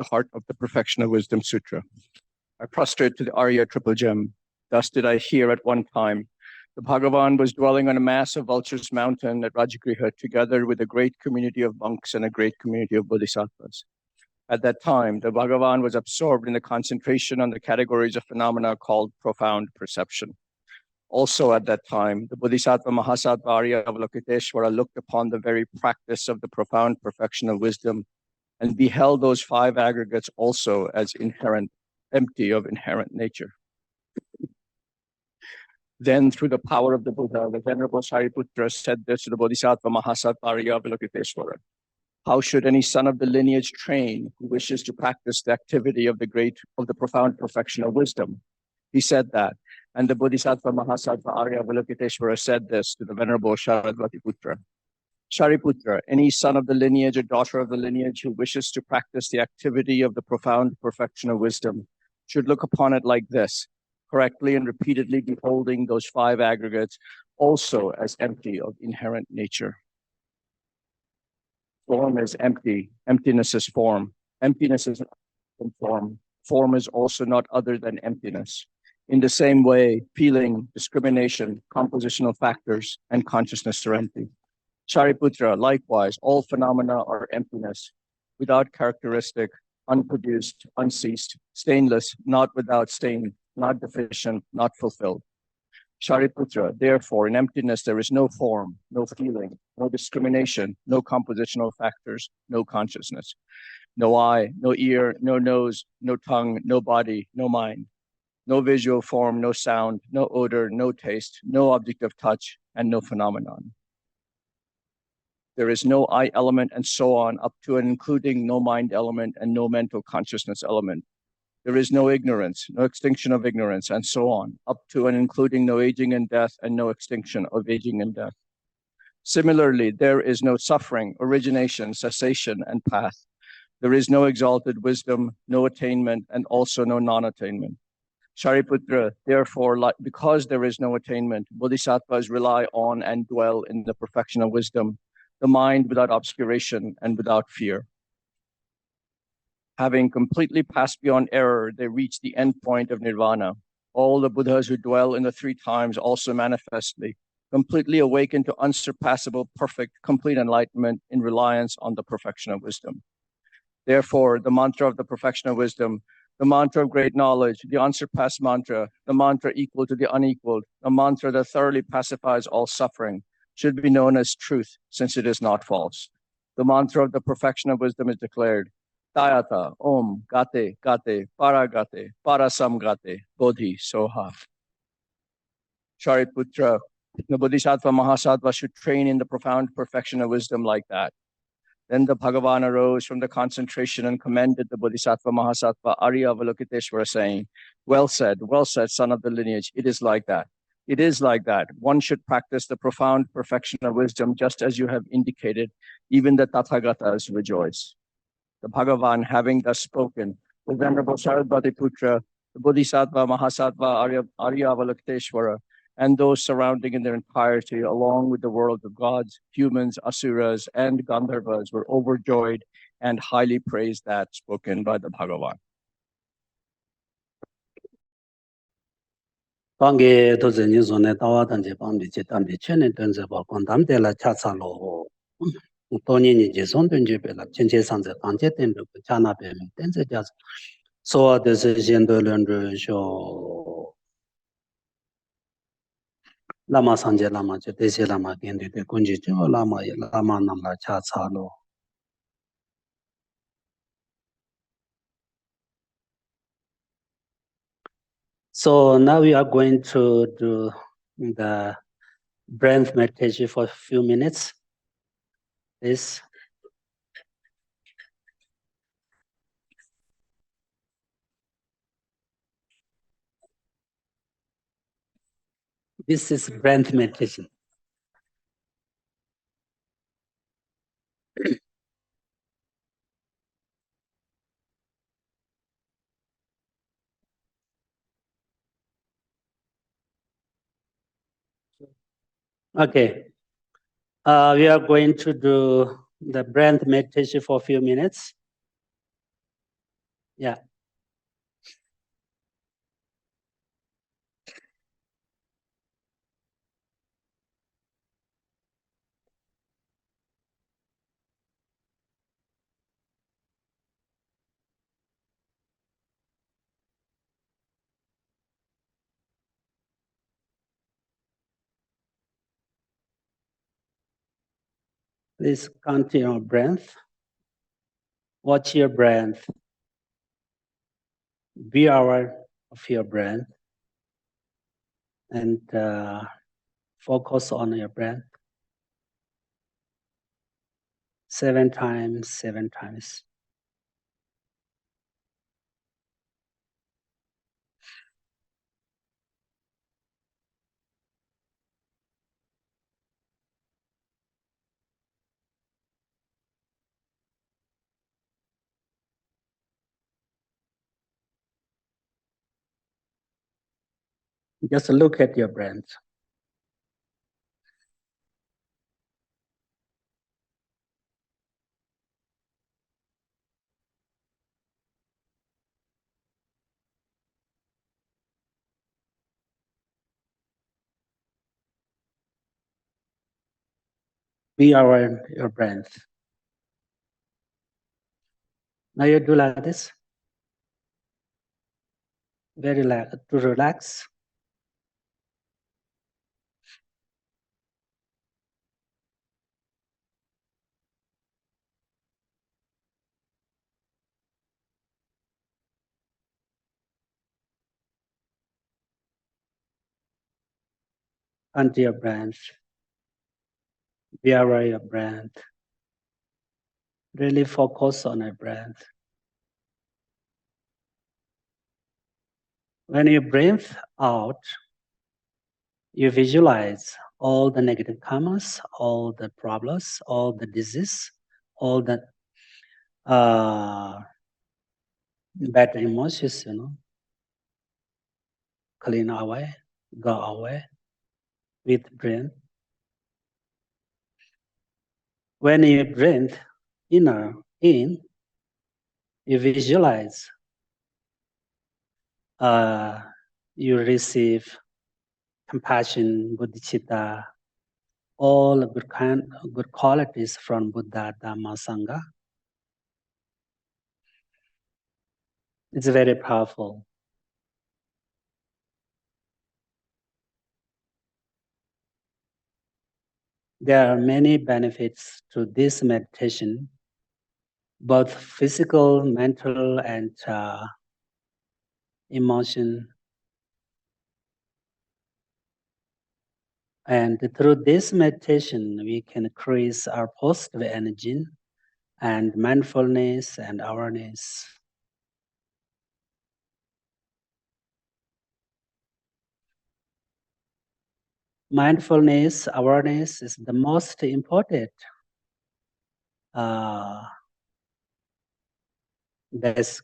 the heart of the Perfection of Wisdom Sutra. I prostrate to the Arya Triple Gem. Thus did I hear at one time. The Bhagavan was dwelling on a mass of Vulture's Mountain at Rajagriha, together with a great community of monks and a great community of bodhisattvas. At that time, the Bhagavan was absorbed in the concentration on the categories of phenomena called profound perception. Also at that time, the Bodhisattva Mahasattva Arya Avalokiteshvara looked upon the very practice of the profound perfection of wisdom and beheld those five aggregates also as inherent, empty of inherent nature. Then, through the power of the Buddha, the Venerable Shariputra said this to the Bodhisattva Mahasattva Arya Avalokiteshvara. How should any son of the lineage train who wishes to practice the activity of the profound perfection of wisdom? He said that, and the Bodhisattva Mahasattva Arya Avalokiteshvara said this to the Venerable Sharadvatiputra. Shariputra, any son of the lineage or daughter of the lineage who wishes to practice the activity of the profound perfection of wisdom should look upon it like this, correctly and repeatedly beholding those five aggregates also as empty of inherent nature. Form is empty, emptiness is form. Emptiness is form. Form is also not other than emptiness. In the same way, feeling, discrimination, compositional factors, and consciousness are empty. Shariputra, likewise, all phenomena are emptiness, without characteristic, unproduced, unceased, stainless, not without stain, not deficient, not fulfilled. Shariputra, therefore, in emptiness there is no form, no feeling, no discrimination, no compositional factors, no consciousness, no eye, no ear, no nose, no tongue, no body, no mind, no visual form, no sound, no odor, no taste, no object of touch, and no phenomenon. There is no I element and so on, up to and including no mind element and no mental consciousness element. There is no ignorance, no extinction of ignorance, and so on, up to and including no aging and death and no extinction of aging and death. Similarly, there is no suffering, origination, cessation, and path. There is no exalted wisdom, no attainment, and also no non-attainment. Shariputra, therefore, because there is no attainment, bodhisattvas rely on and dwell in the perfection of wisdom, the mind without obscuration and without fear. Having completely passed beyond error, they reach the end point of Nirvana. All the Buddhas who dwell in the three times also manifestly, completely awaken to unsurpassable, perfect, complete enlightenment in reliance on the perfection of wisdom. Therefore, the mantra of the perfection of wisdom, the mantra of great knowledge, the unsurpassed mantra, the mantra equal to the unequaled, the mantra that thoroughly pacifies all suffering, should be known as truth, since it is not false. The mantra of the perfection of wisdom is declared, Tayata, Om, Gate, Gate, Paragate, Parasamgate, Bodhi, Soha. Shariputra, the Bodhisattva Mahasattva should train in the profound perfection of wisdom like that. Then the Bhagavan arose from the concentration and commended the Bodhisattva Mahasattva Arya Avalokiteshvara, saying, well said, son of the lineage, it is like that. It is like that. One should practice the profound perfection of wisdom just as you have indicated, even the Tathagatas rejoice. The Bhagavan, having thus spoken, the Venerable Sharadvatiputra, the Bodhisattva Mahasattva Arya Avalokiteshvara, and those surrounding in their entirety, along with the world of gods, humans, asuras, and Gandharvas, were overjoyed and highly praised that spoken by the Bhagavan. Pange doze ni zone tawa tanje pambi chetambi chene tenze ba kondam de la chatsa lo toni ni je son tenje pe la chenche sanze kanje tenbe chana pe tenze jas so de se jendo lendre sho lama sanje lama che dese lama kende de kunji jo lama nam la chatsa lo. So now we are going to do the breath meditation for a few minutes. Please. This is breath meditation. Okay. We are going to do the breath meditation for a few minutes. Yeah. Please count your breath. Watch your breath. Be aware of your breath. And focus on your breath. 7 times, 7 times. Just look at your breath. Be aware of your breath. Now you do like this. Very to relax. Unto your breath. Be aware of your breath. Really focus on your breath. When you breathe out, you visualize all the negative karmas, all the problems, all the disease, all the bad emotions, clean away, go away with breath. When you breathe in, you visualize you receive compassion, bodhicitta, all good qualities from Buddha, Dharma, Sangha. It's very powerful. There are many benefits to this meditation, both physical, mental, and emotion. And through this meditation, we can increase our positive energy and mindfulness and awareness. Mindfulness, awareness is the most important base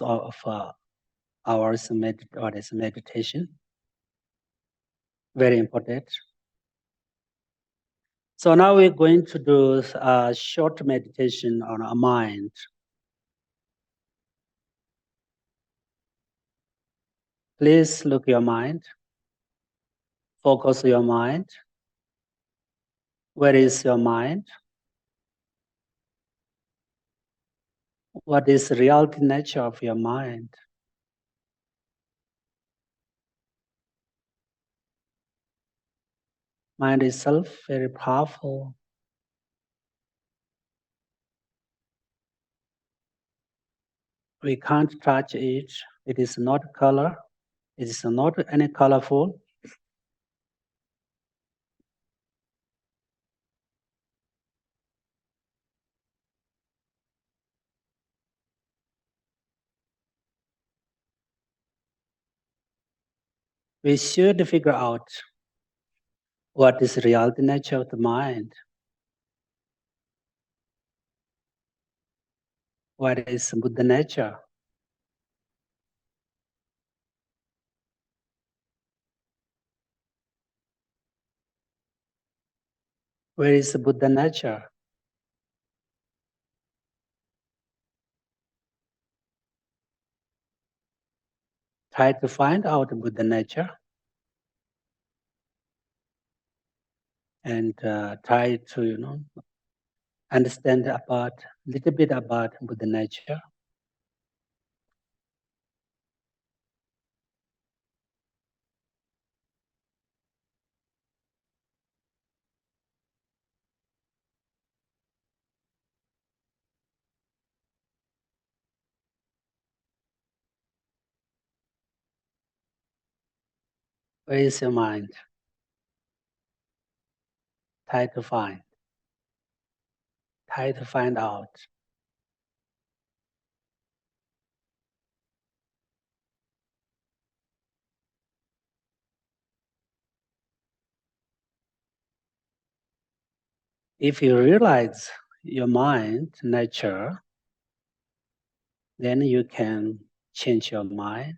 of our meditation. Very important. So now we're going to do a short meditation on our mind. Please look your mind. Focus your mind. Where is your mind? What is the reality nature of your mind? Mind itself very powerful. We can't touch it. It is not color. It is not any colorful. We should figure out what is the reality nature of the mind. What is Buddha nature? Where is the Buddha nature? try to find out Buddha nature and try to understand a little bit about Buddha nature. Where is your mind? Try to find out. If you realize your mind nature, then you can change your mind,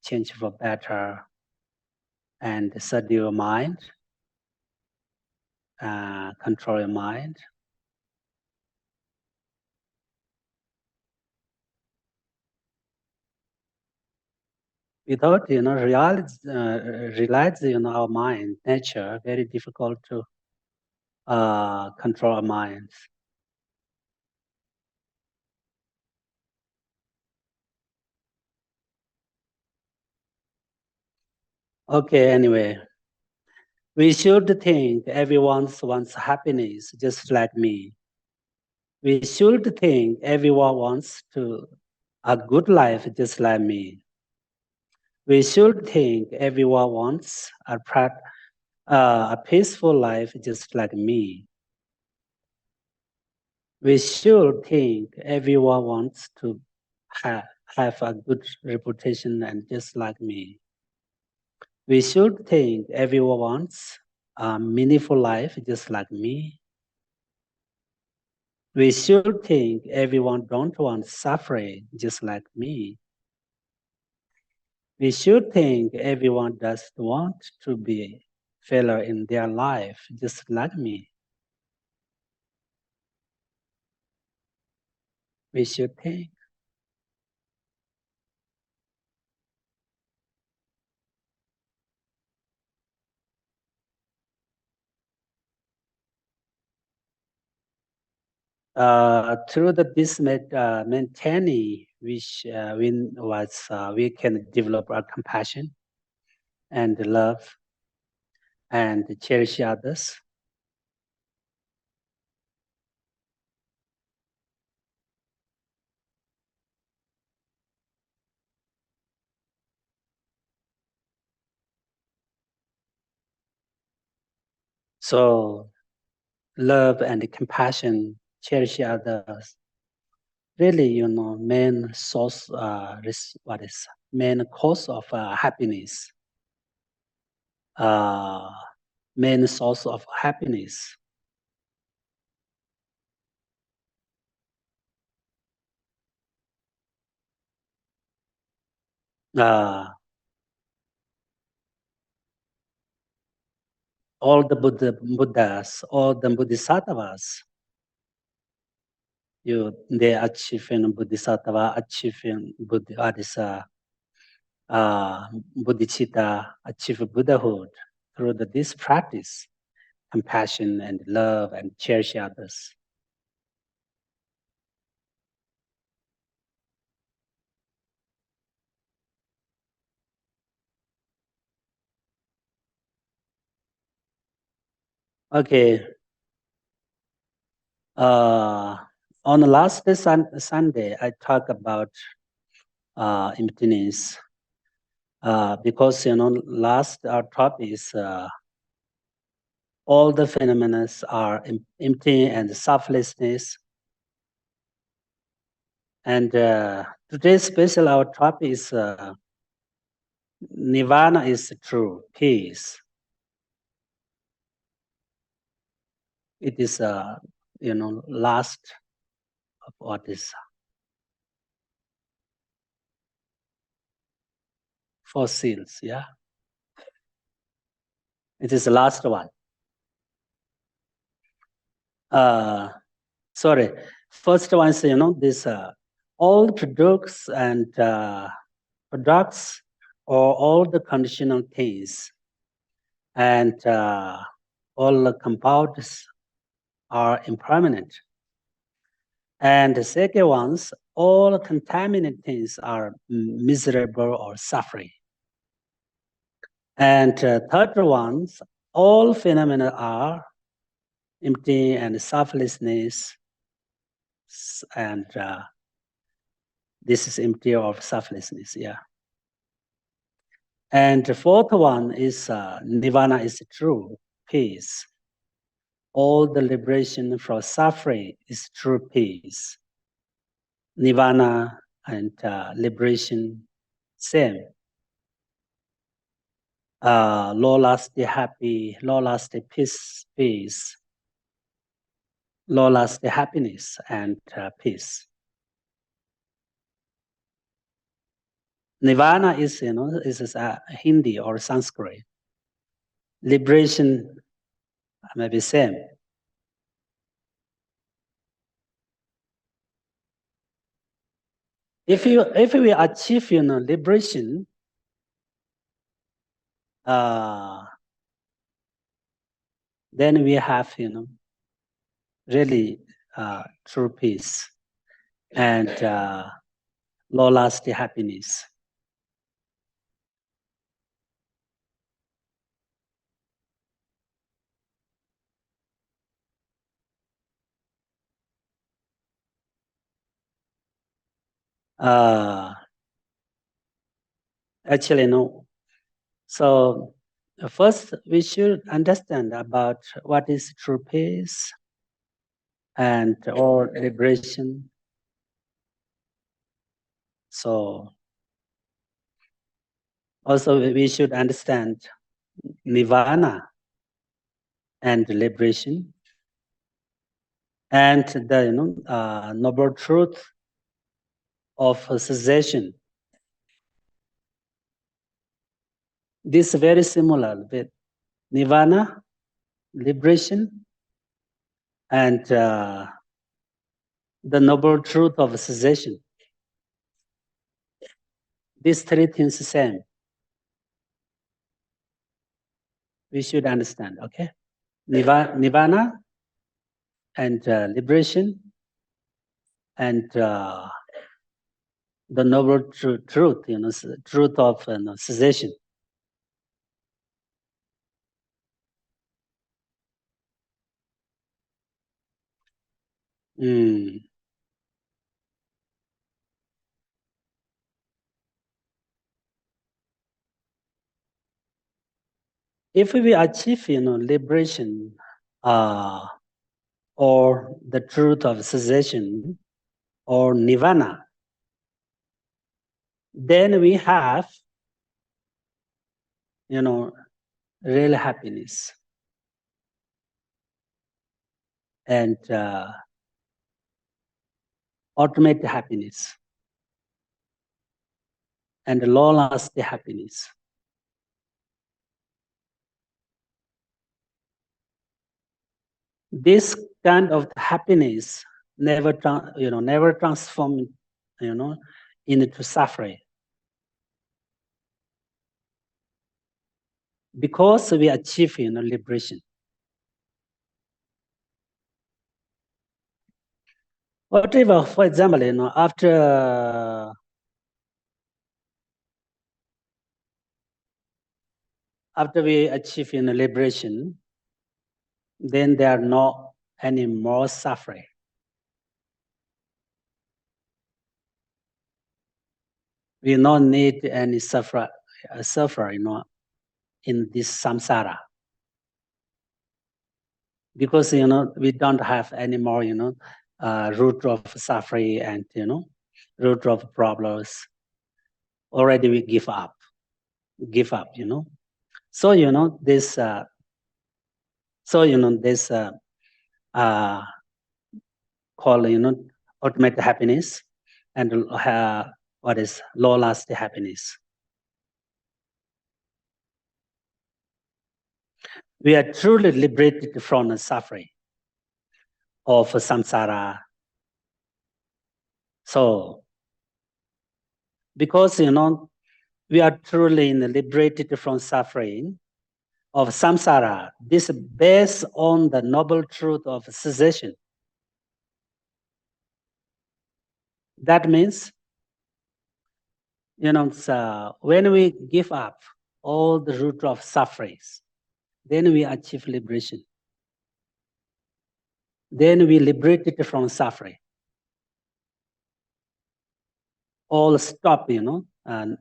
change for better, and study your mind, control your mind. Without realizing our mind nature, very difficult to control our minds. Okay, anyway, we should think everyone wants happiness just like me. We should think everyone wants a good life just like me. We should think everyone wants a peaceful life just like me. We should think everyone wants to have a good reputation and just like me. We should think everyone wants a meaningful life just like me. We should think everyone don't want suffering just like me. We should think everyone does want to be failure in their life just like me. We should think. Through this maintaining, which we can develop our compassion and love and cherish others. So love and compassion, cherish others. Really, main source, main cause of happiness. Main source of happiness. All the Buddhas, all the Bodhisattvas, they achieving Bodhisattva, achieving bodhisattva, bodhicitta, achieve Buddhahood through this practice, compassion and love and cherish others. Okay. On the last Sunday, I talked about emptiness because last our topic is all the phenomena are empty and selflessness. And today's special our topic is Nirvana is true, peace. It is last of what is 4 seals, yeah. It is the last one. Sorry, first one is this all products and products or all the conditional things and all the compounds are impermanent. And the second ones, all contaminated things are miserable or suffering. And third ones, all phenomena are empty and selflessness, and this is empty of selflessness, yeah. And the fourth one is Nirvana is true peace. All the liberation from suffering is true peace. Nirvana and liberation, same. Low-lasting happy, low-lasting peace, low-lasting happiness and peace. Nirvana is, is Hindi or Sanskrit. Liberation may be same. If we achieve, liberation, then we have, really true peace and low-lasting happiness. Actually, no. So first, we should understand about what is true peace and or liberation. So also we should understand Nirvana and liberation and the noble truth of cessation. This is very similar with Nirvana, liberation, and the noble truth of cessation. These three things the same. We should understand, okay? Nirvana and liberation and the noble truth, truth of cessation. If we achieve, liberation or the truth of cessation or Nirvana, then we have, real happiness and ultimate happiness and long-lasting happiness. This kind of happiness never transform, into suffering, because we achieve, liberation. Whatever, for example, after we achieve, liberation, then there are not any more suffering. We don't need any suffer, in this samsara, because we don't have any more root of suffering and root of problems. Already we give up. So this this called ultimate happiness and what is long-lasting happiness. We are truly liberated from the suffering of samsara. So because, we are truly liberated from suffering of samsara. This is based on the noble truth of cessation. That means, when we give up all the root of sufferings, then we achieve liberation. Then we liberated from suffering. All stop, and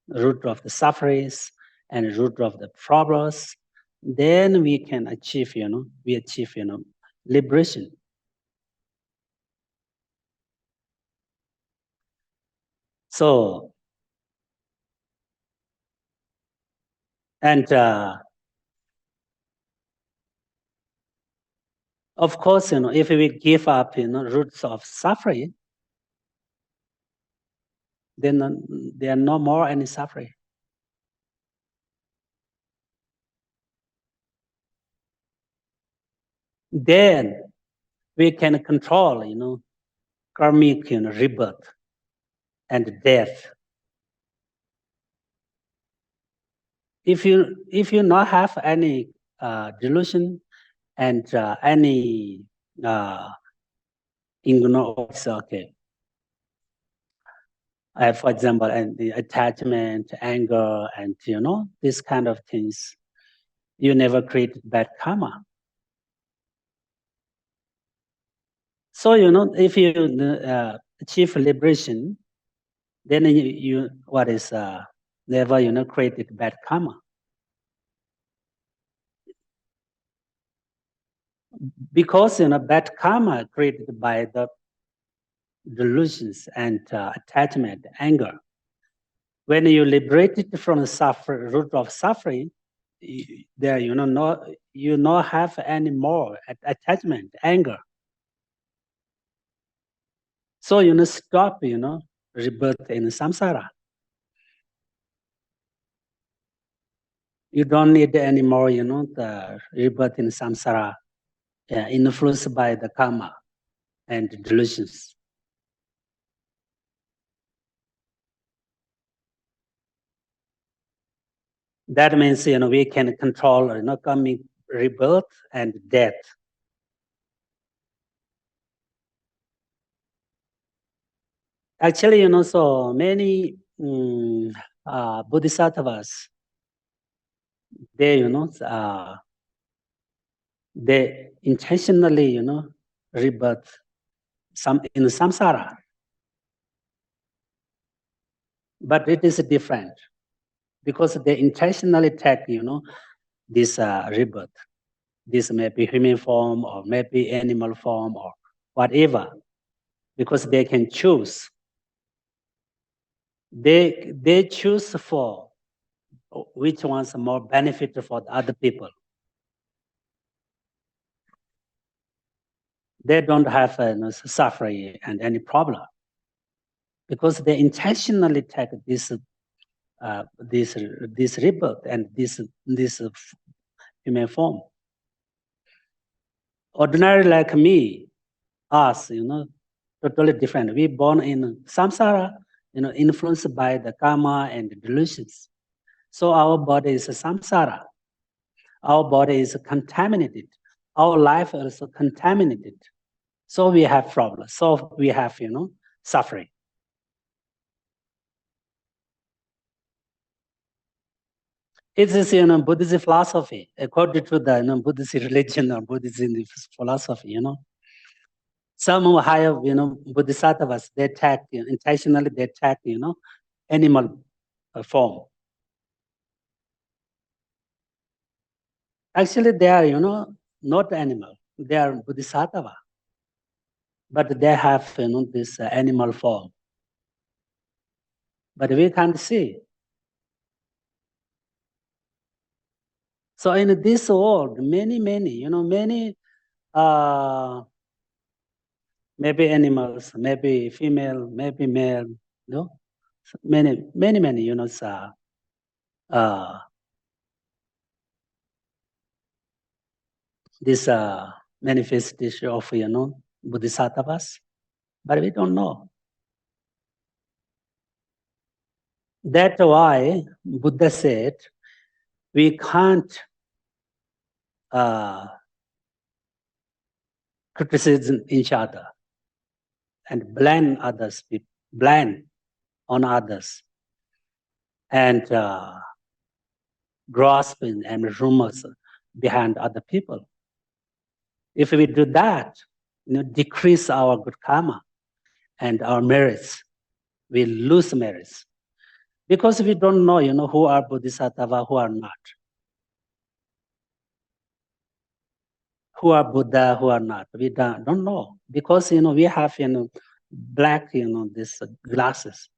root of the sufferings and root of the problems. Then we can achieve, liberation. So, and of course, if we give up, roots of suffering, then there are no more any suffering. Then we can control, karmic, rebirth and death. If you not have any delusion and any ignorance, okay. For example, and the attachment, anger, and these kind of things, you never create bad karma. So if you achieve liberation, then you what is never created bad karma. Because bad karma created by the delusions and attachment, anger. When you liberated from the root of suffering, there you not have any more attachment, anger. So stop rebirth in samsara. You don't need any more the rebirth in samsara, influenced by the karma and delusions. That means we can control coming rebirth and death. Actually, so many bodhisattvas, they they intentionally rebirth in samsara, but it is different because they intentionally take this rebirth. This may be human form or maybe animal form or whatever, because they can choose. They choose for which one's more benefit for the other people. They don't have suffering and any problem because they intentionally take this rebirth and this human form. Ordinary like me, us, totally different. We born in samsara, influenced by the karma and delusions. So our body is a samsara. Our body is contaminated. Our life is contaminated. So we have problems. So we have, suffering. It is, Buddhist philosophy, according to the Buddhist religion or Buddhist philosophy, Some higher, bodhisattvas, they take, intentionally they take, animal form. Actually, they are, not animal. They are bodhisattva. But they have, this animal form. But we can't see. So in this world, many, many, maybe animals, maybe female, maybe male, many, this manifestation of, bodhisattvas, but we don't know. That's why Buddha said we can't criticize each other and blame others, blame on others, and grasping and rumors behind other people. If we do that, decrease our good karma and our merits, we lose merits. Because we don't know, who are Bodhisattva, who are not. Who are Buddha, who are not. We don't know. Because, we have, black, these glasses.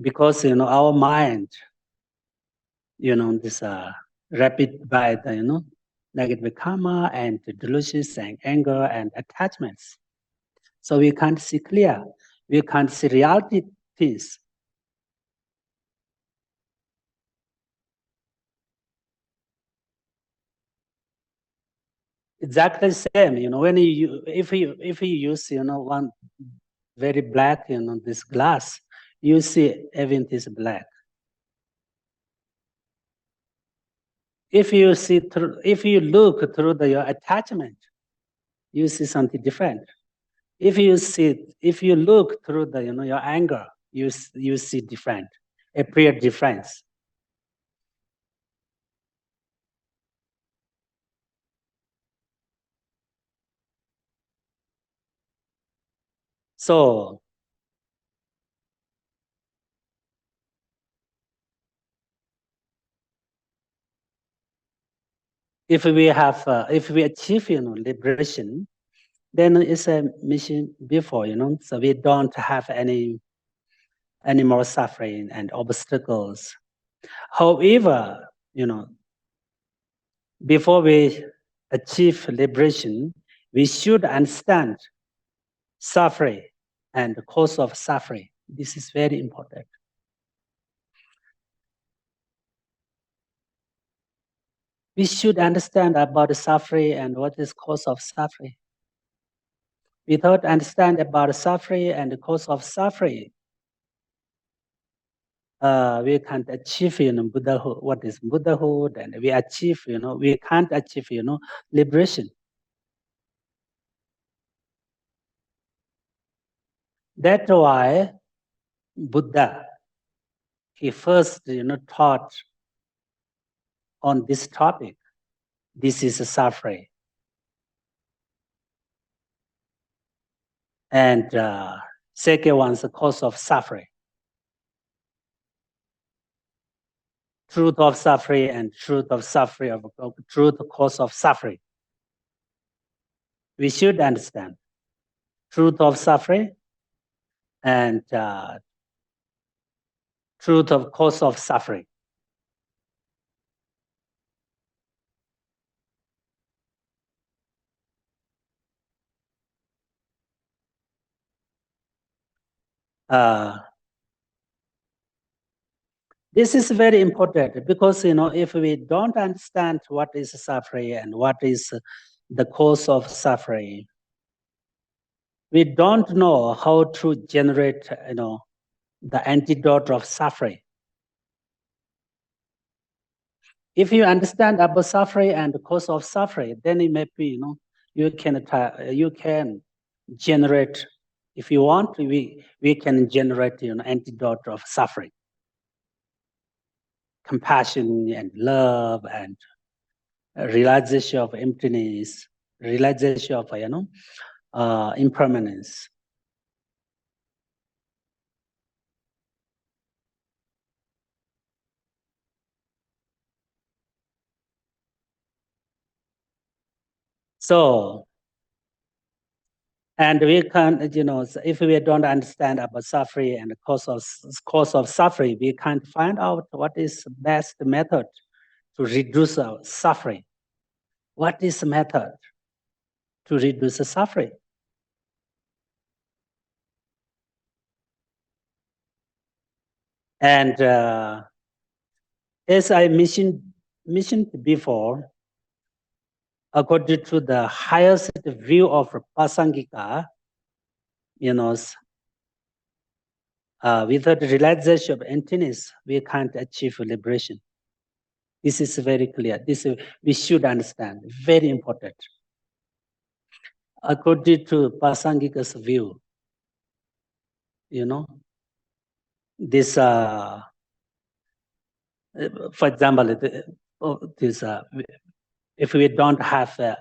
Because, our mind, this rapid by the, negative karma and delusions and anger and attachments. So we can't see clear. We can't see reality things. Exactly the same, when if you use, one very black, this glass, you see everything is black. If you look through your attachment, you see something different. If you look through the, your anger, you see different, appear difference. So if we achieve, liberation, then it's a mission before, so we don't have any more suffering and obstacles. However, before we achieve liberation, we should understand suffering and the cause of suffering. This is very important. We should understand about the suffering and what is cause of suffering. Without understand about the suffering and the cause of suffering, we can't achieve, Buddhahood. What is Buddhahood? And we can't achieve, liberation. That's why Buddha, he first, taught on this topic. This is suffering. And second one is the cause of suffering. Truth of suffering and truth of suffering, truth cause of suffering. We should understand truth of suffering and truth of cause of suffering. This is very important because, if we don't understand what is suffering and what is the cause of suffering, we don't know how to generate, the antidote of suffering. If you understand about suffering and the cause of suffering, then it may be, you can generate, if you want, we can generate, antidote of suffering. Compassion and love and realization of emptiness, realization of, impermanence. So, and we can, if we don't understand about suffering and the cause of suffering, we can't find out what is the best method to reduce our suffering. What is the method to reduce the suffering? And as I mentioned before, according to the highest view of Pasangika, without the realization of emptiness, we can't achieve liberation. This is very clear. We should understand. Very important. According to Pasangika's view, this, for example, if we don't have a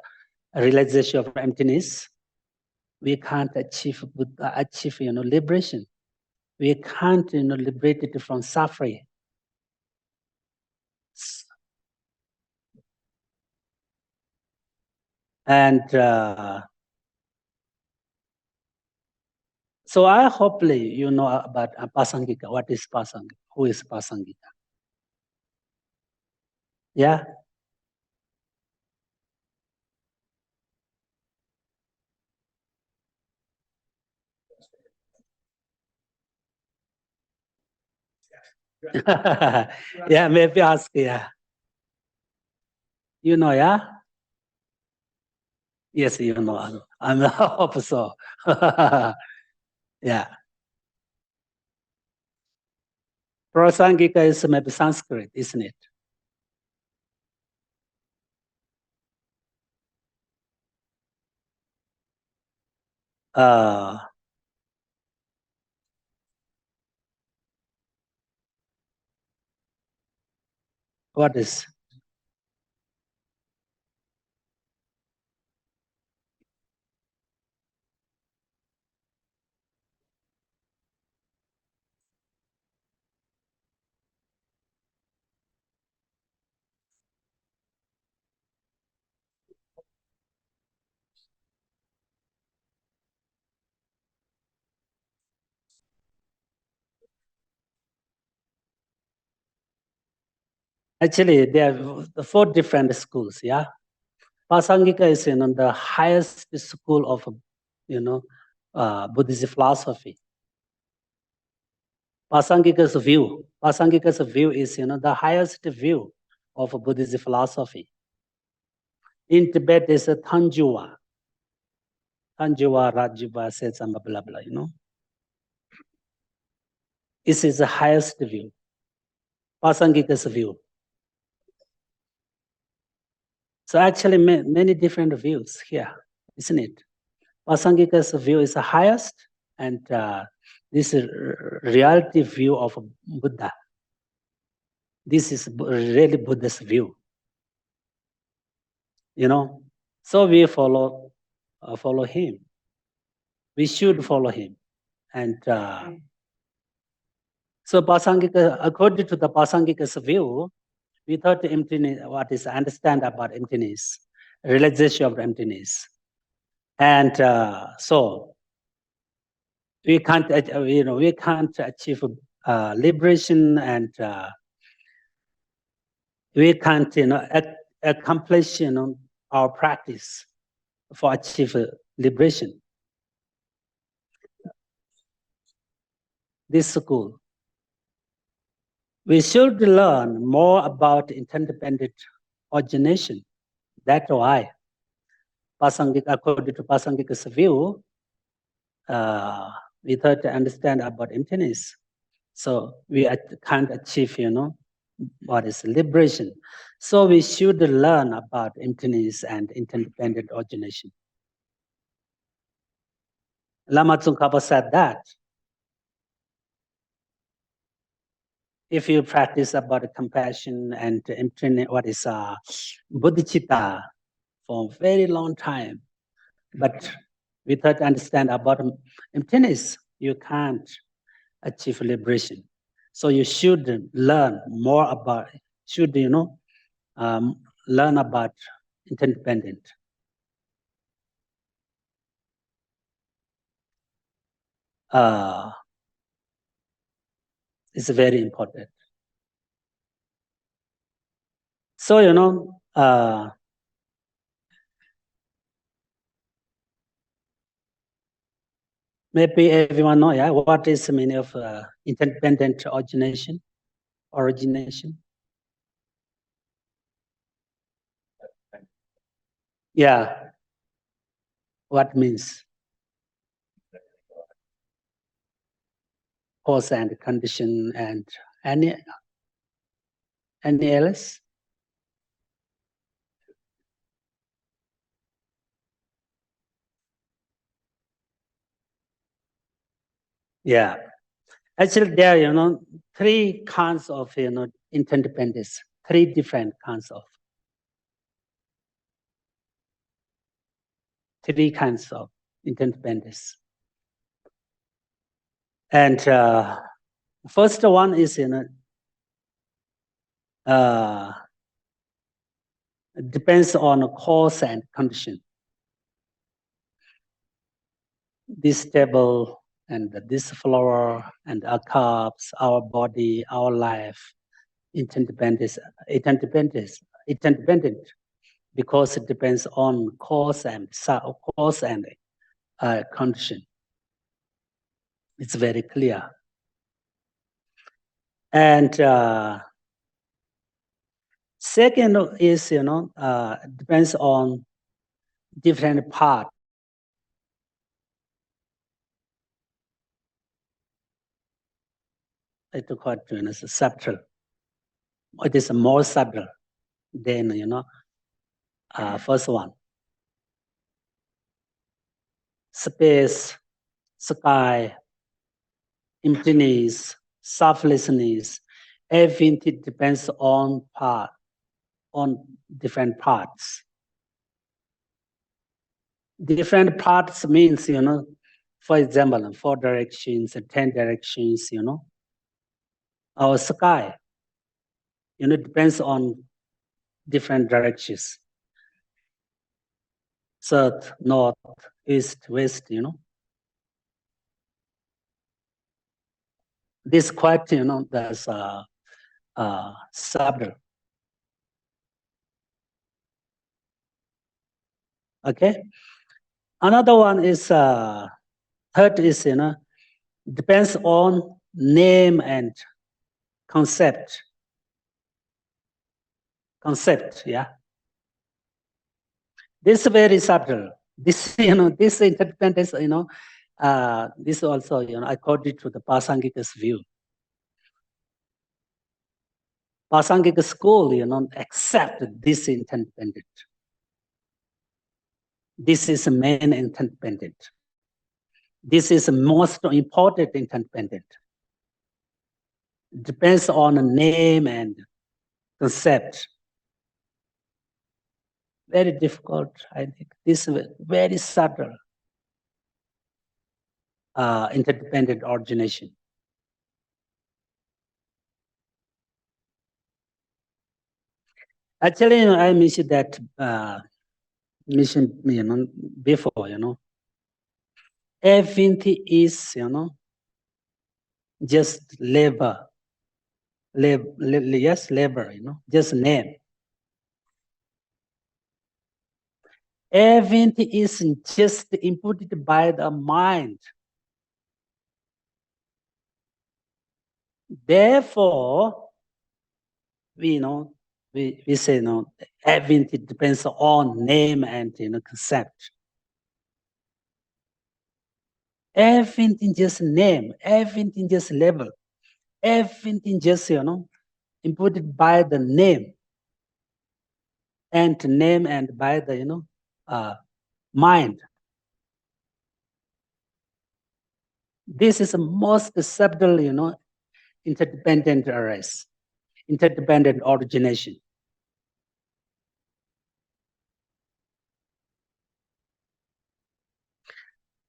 realization of emptiness, we can't achieve liberation. We can't liberate it from suffering. And so I hopefully you know about Pasangika. What is Pasangika? Who is Pasangika? Yeah. Yeah, maybe ask, yeah. You know, yeah? Yes, you know. I hope so. Yeah. Prasangika is maybe Sanskrit, isn't it? What is? Actually, there are 4 different schools, yeah? Prasangika is the highest school of, Buddhist philosophy. Prasangika's view is, the highest view of Buddhist philosophy. In Tibet, there's a Tanjua, Rajiva, Setsama, blah, blah, This is the highest view, Prasangika's view. So actually, many different views here, isn't it? Prasangika's view is the highest, and this is reality view of Buddha. This is really Buddha's view. So we follow him. We should follow him, and so Prasangika, according to the Prasangika's view, without emptiness, what is understand about emptiness, realization of emptiness, and so we can't, we can't achieve liberation, and we can't, accomplish, our practice for achieve liberation. This school, we should learn more about interdependent origination. That's why, according to Pasangika's view, without to understand about emptiness, so we can't achieve, what is liberation. So we should learn about emptiness and interdependent origination. Lama Tsongkhapa said that if you practice about compassion and emptiness, what is bodhicitta for a very long time, but without understand about emptiness, you can't achieve liberation. So you should learn more about, learn about interdependent. It's very important. So, maybe everyone know, yeah, what is the meaning of interdependent origination? Yeah. What means? cause and condition, and any else? Yeah, actually there are, three kinds of interdependence, three different kinds of interdependence. And first one is depends on cause and condition. This table and this floor and our cups, our body, our life, interdependent, because it depends on cause and condition. It's very clear. And second is depends on different part. It's called subtle. It is more subtle than first one. Space, sky, emptiness, selflessness, everything depends on different parts. Different parts means, for example, 4 directions, 10 directions, our sky, depends on different directions. South, north, east, west, This quite, there's subtle. Okay. Another one is third is depends on name and concept. Yeah. This is very subtle. This this interdependence, this also according to the Pasangika's view. Pasangika school, accept this interdependent. This is the main interdependent. This is the most important interdependent. Depends on the name and concept. Very difficult, I think. This is very subtle interdependent origination. Actually, I mentioned that before, everything is, just labor, yes, labor, just name. Everything is just inputted by the mind. Therefore, we say everything depends on name and concept. Everything just name, everything just label, everything just inputted by the name and by the mind. This is the most subtle interdependent arrays, interdependent origination.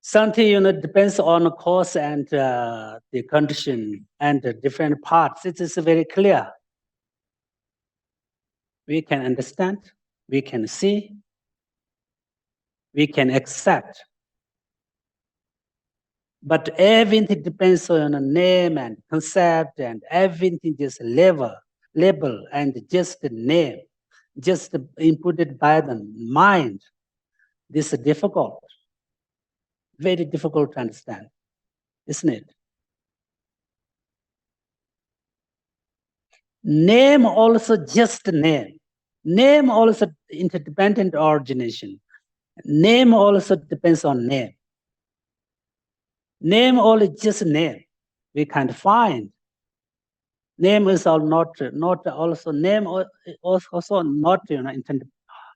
Something depends on the cause and the condition and the different parts. It is very clear. We can understand, we can see, we can accept. But everything depends on the name and concept, and everything just label and just the name, just inputted by the mind. This is difficult, very difficult to understand, isn't it? Name also just name. Name also interdependent origination. Name also depends on name. Name only just name. we can't find. Name is all not also name also not intended.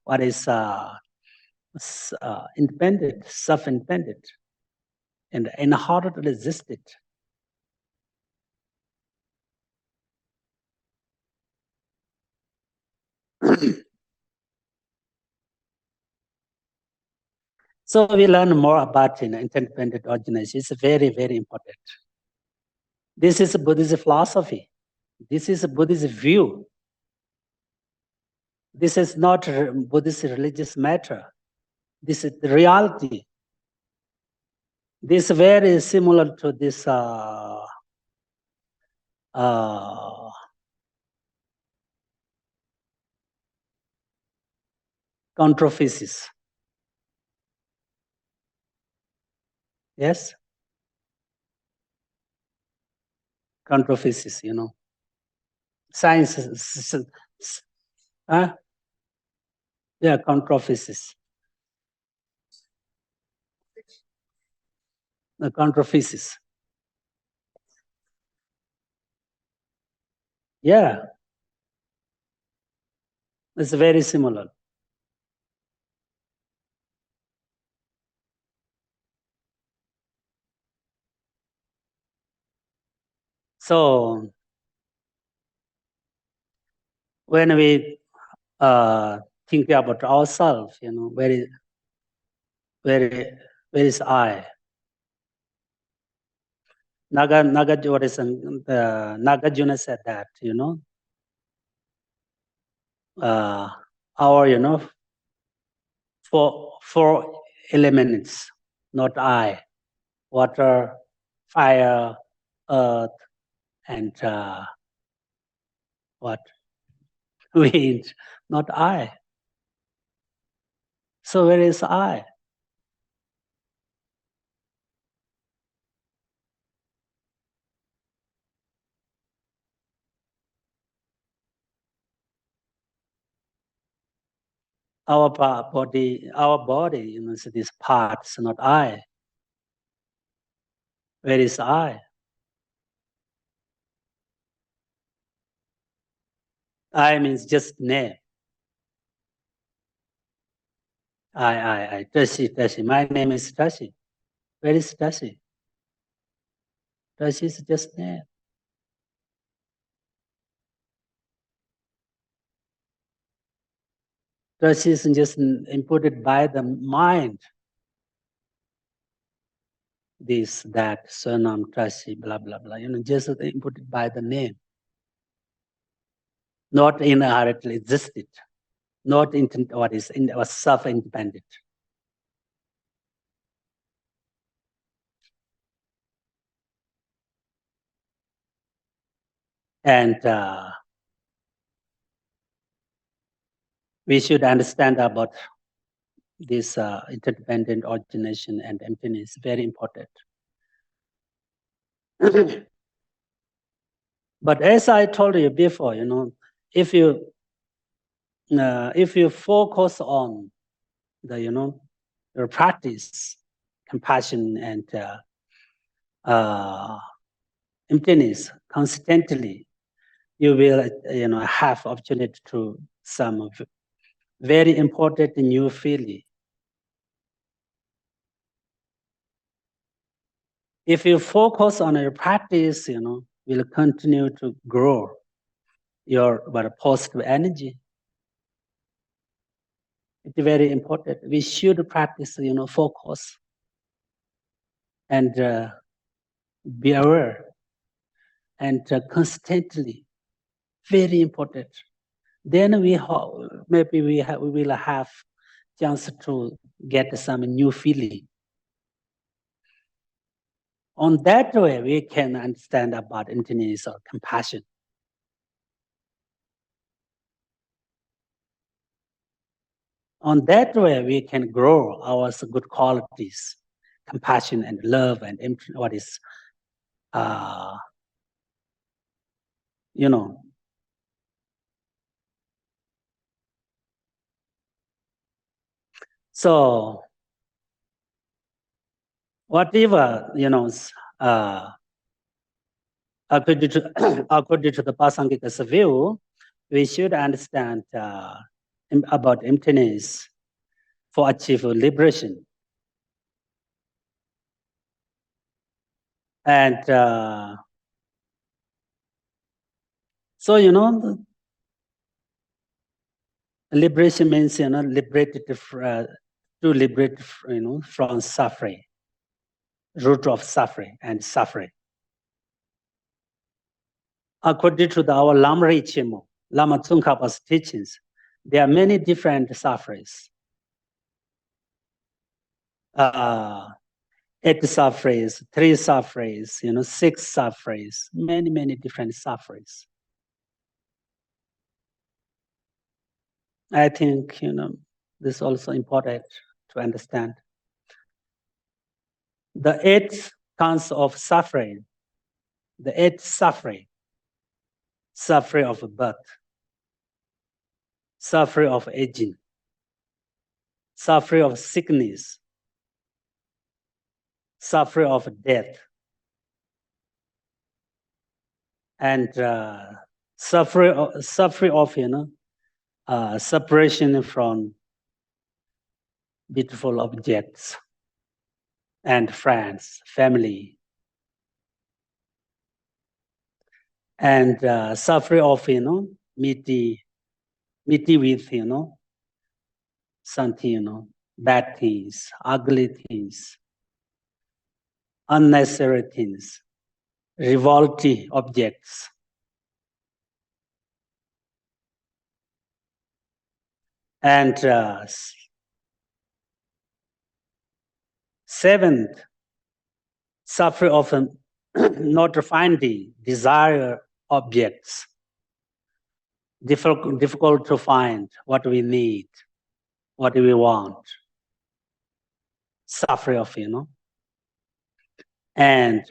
What is independent, self-independent, and how to resist it. So we learn more about interdependent origination. It's very, very important. This is a Buddhist philosophy. This is a Buddhist view. This is not a Buddhist religious matter. This is the reality. This is very similar to this counterphysis. Yes? Counterphysis, Science, yeah, counterphysis. The counterphysis. Yeah, it's very similar. So when we think about ourselves, where is I? Nagarjuna said that, our, four elements, not I, water, fire, earth, and what? Wind, not I. So where is I? Our body, is these parts, not I. Where is I? I means just name. I. Tashi. My name is Tashi. Where is Tashi? Tashi is just name. Tashi is just inputted by the mind. This, that, surname, Tashi, blah, blah, blah. Just inputted by the name. Not inherently existed. Not what is self-independent. And we should understand about this interdependent origination and emptiness. Very important. But as I told you before, if you focus on the your practice, compassion and emptiness constantly, you will have opportunity to some very important new feeling. If you focus on your practice, will continue to grow your positive energy. It's very important. We should practice, focus and be aware and constantly. Very important. Then we will have chance to get some new feeling. On that way, we can understand about emptiness or compassion. On that way, we can grow our good qualities, compassion and love and what is, So whatever, according to, according to the Pasangika's view, we should understand about emptiness for achieve liberation. And so, liberation means, liberated to liberate, from suffering, root of suffering and suffering. According to our Lama Rinpoche, Lama Tsongkhapa's teachings, there are many different sufferings. 8 sufferings, 3 sufferings, 6 sufferings, many different sufferings. I think, this is also important to understand. The 8 kinds of suffering, the 8 suffering of birth, suffering of aging, suffering of sickness, suffering of death, and suffering of separation from beautiful objects and friends, family, and suffering of meeting with something, bad things, ugly things, unnecessary things, revolting objects. And 7th, suffer of not finding desired objects. Difficult to find what we need, what we want. Suffer of, And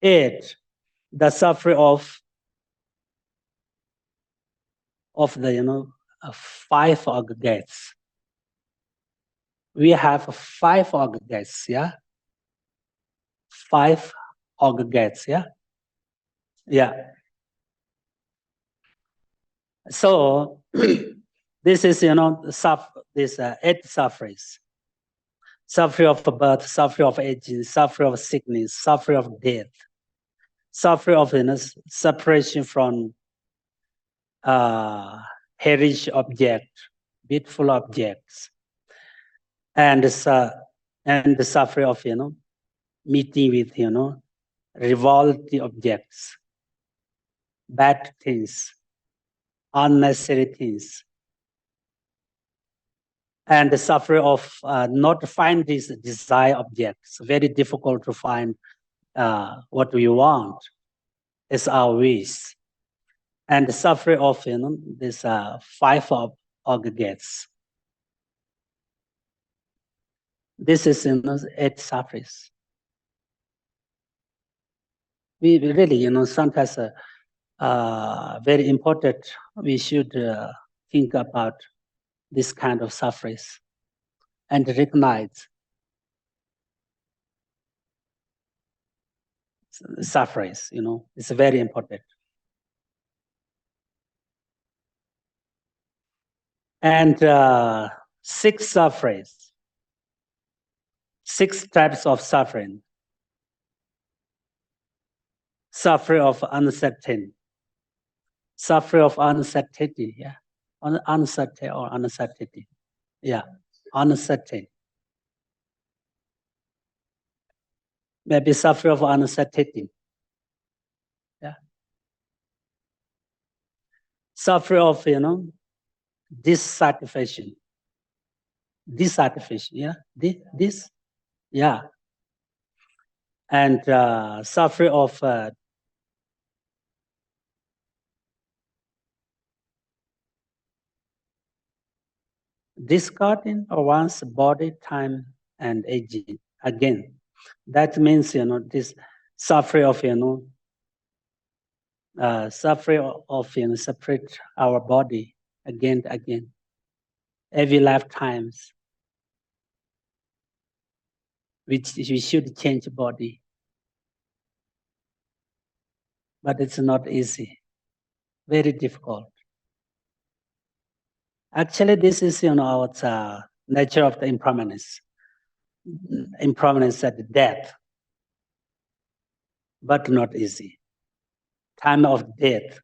8, the suffer of the, 5 aggregates. We have 5 aggregates, yeah? 5 aggregates, yeah? Yeah. So this is, this 8 sufferings. Suffering of birth, suffering of aging, suffering of sickness, suffering of death, suffering of separation from heritage object, beautiful objects, and the suffering of meeting with revolting objects, bad things, unnecessary things, and the suffering of not find these desired objects. Very difficult to find what we want. It's our wish. And the suffering of this 5 aggregates. This is 8 sufferings. We really, sometimes very important. We should think about this kind of sufferings and recognize sufferings. It's very important. And 6 sufferings, 6 types of suffering. Suffering of uncertainty, suffering of uncertainty, yeah, uncertainty or uncertainty, yeah, uncertain. Maybe suffering of uncertainty, yeah. Suffering of dissatisfaction, yeah, this, yeah, and suffering of discarding of one's body, time, and aging. Again, that means this suffering of suffering of separate our body again, every lifetimes. We should change body. but it's not easy, very difficult. Actually, this is, our nature of the impermanence. Impermanence at death, but not easy. Time of death,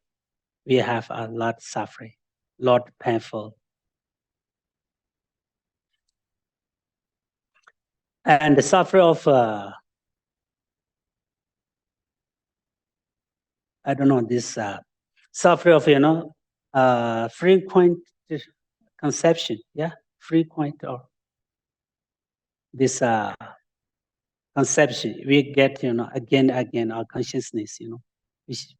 we have a lot suffering, lot painful. And the suffering of, I don't know, this suffering of, frequent conception, frequent or this conception, we get, again, our consciousness, which,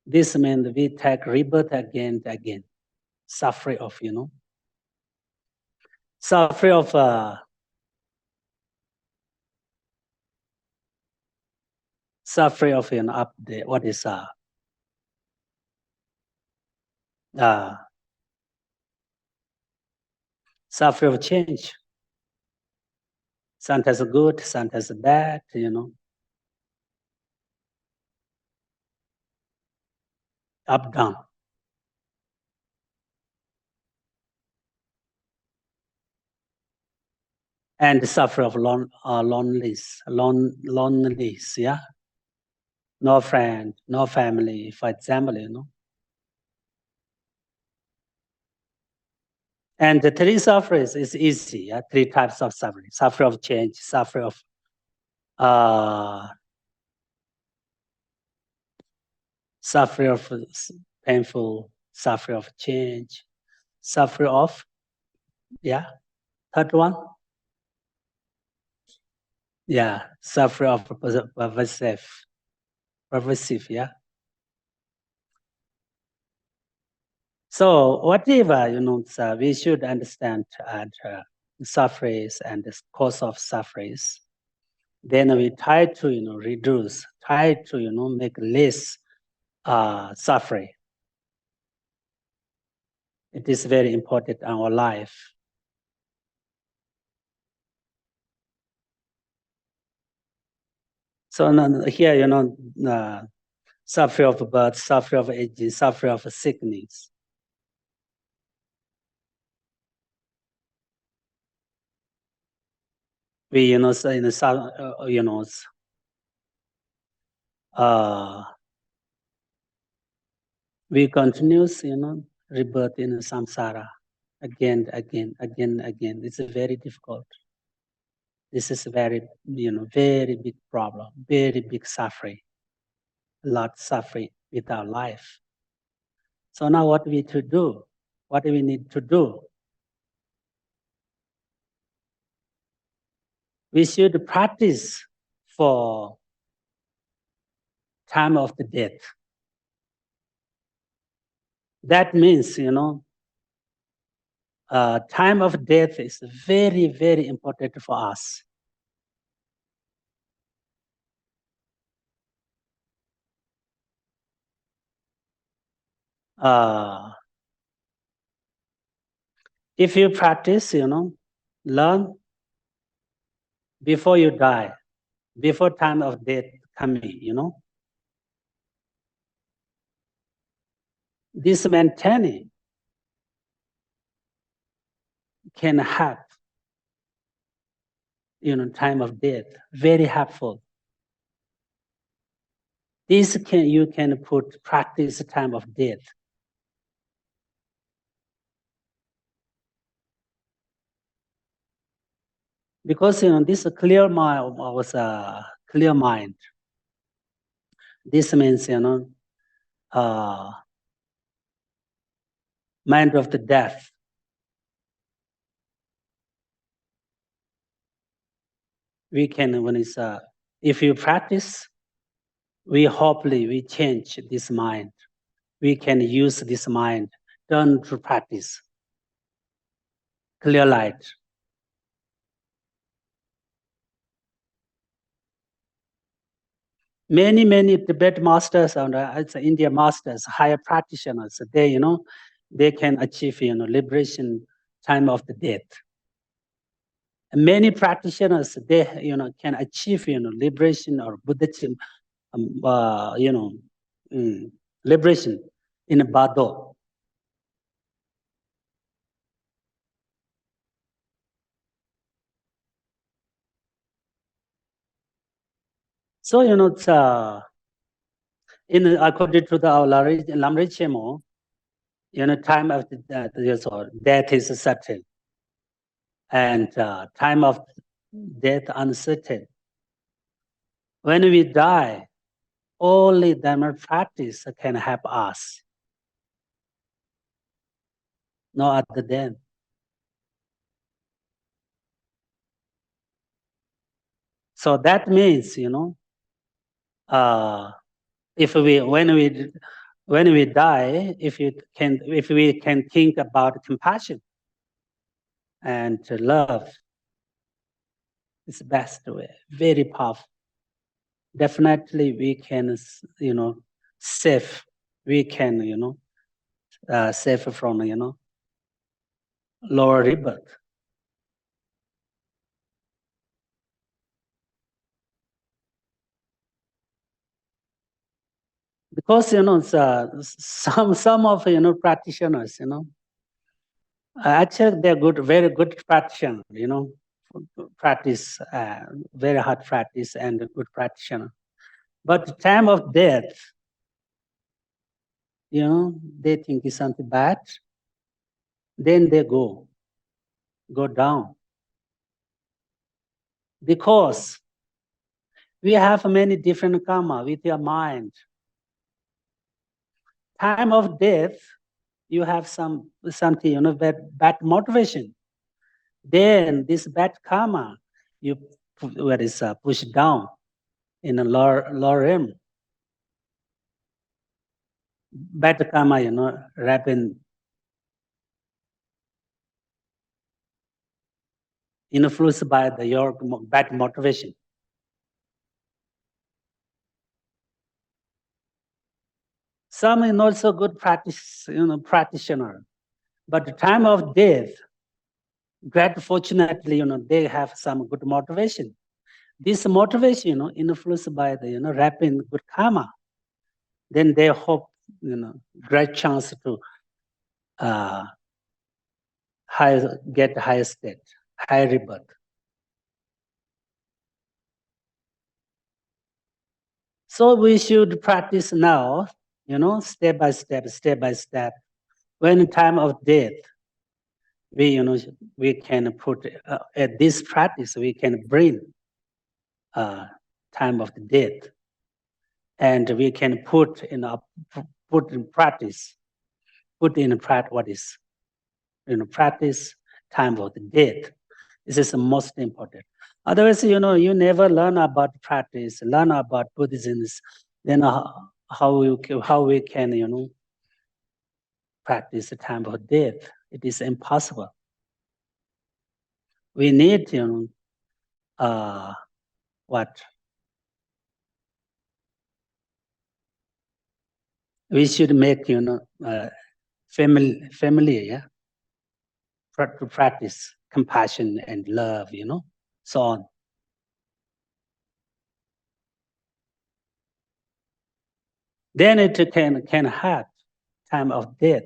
this means we take rebirth again and again, suffering of, suffering of suffering of update. What is suffering of change? Sometimes good, sometimes bad, up down. And suffer of loneliness, yeah. No friend, no family, for example, And the three sufferings is easy, three types of suffering. Suffering of change, suffering of suffering of painful, suffering of change, suffering of, third one? Suffering of pervasive, So whatever, we should understand sufferings and the cause of sufferings. Then we try to, reduce, try to, make less suffering. It is very important in our life. So here, suffering of birth, suffering of aging, suffering of sickness. We, we continues, rebirth in samsara again. It's very difficult. This is very, very big problem, very big suffering, a lot suffering with our life. So now what we to do? What do we need to do? We should practice for time of the death. That means, time of death is very, very important for us. If you practice, learn before you die, before time of death coming, this maintaining can help, time of death, very helpful. This you can put practice time of death. Because this clear mind was a clear mind. This means mind of the death. We can if you practice, hopefully we change this mind. We can use this mind, turn to practice. Clear light. Many Tibetan masters and India masters, higher practitioners, they can achieve liberation time of the death. Many practitioners, they can achieve liberation or Buddhism, liberation in a Bado. So it's, according to the Lamri Chemo, time of death is certain, and time of death uncertain. When we die, only Dharma practice can help us, no other than. So that means, when we die, if we can think about compassion and love, it's the best way, very powerful. Definitely we can, save, we can, save from, lower rebirth. Because, some of, practitioners, actually they're good, very good practitioner, practice, very hard practice and a good practitioner. But the time of death, they think is something bad, then they go down. Because we have many different karma with your mind. Time of death, you have something, bad motivation. Then this bad karma, you push down in a lower realm. Bad karma, rapid, influenced by your bad motivation. Some is not so good practitioner, but the time of death, fortunately, they have some good motivation. This motivation, influenced by the, rapid good karma, then they hope, great chance to get higher state, higher rebirth. So we should practice now, step by step. When time of death, we can put at this practice, we can bring time of the death, and we can put in practice what is practice time of the death. This is the most important. Otherwise, you never learn about practice, learn about Buddhism. Then how we can practice the time of death? It is impossible. We need what? We should make familiar, yeah, to practice compassion and love, so on. Then it can have time of death.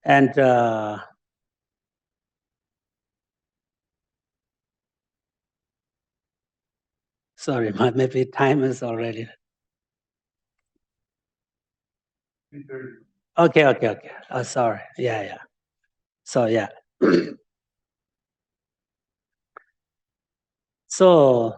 And sorry, maybe time is already. Okay. Oh, sorry. Yeah. So yeah. So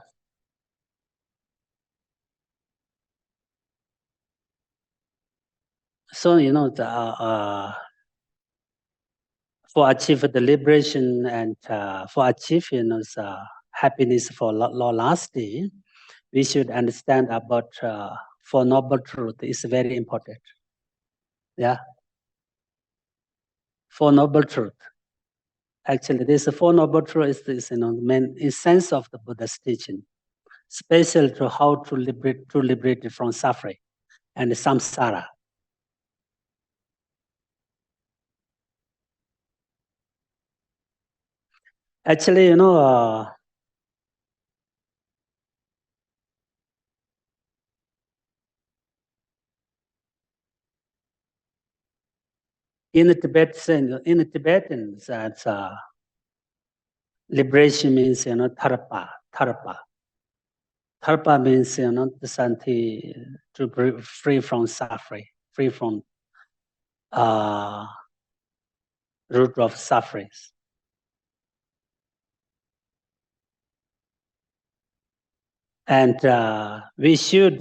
for achieve the liberation and for achieve happiness for long lasting, we should understand about Four Noble Truth is very important. Yeah. Four Noble Truth. Actually, this Four Noble Truth is main essence of the Buddha's teaching, special to how to liberate from suffering and samsara. Actually, in the Tibetan, that's liberation means tarpa. Tarpa means the santi to be free from suffering, free from root of sufferings. And we should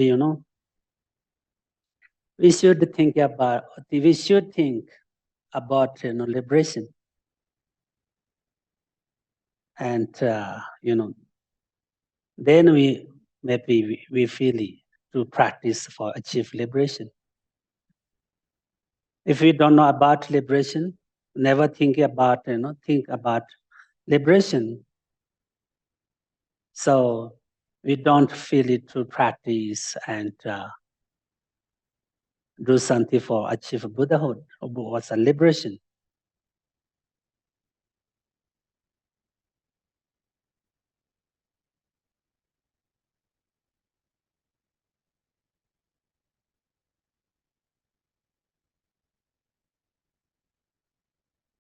think about liberation. And then we feel it to practice for achieve liberation. If we don't know about liberation, never think about liberation. So we don't feel it to practice and do something for achieve Buddhahood or what's a liberation.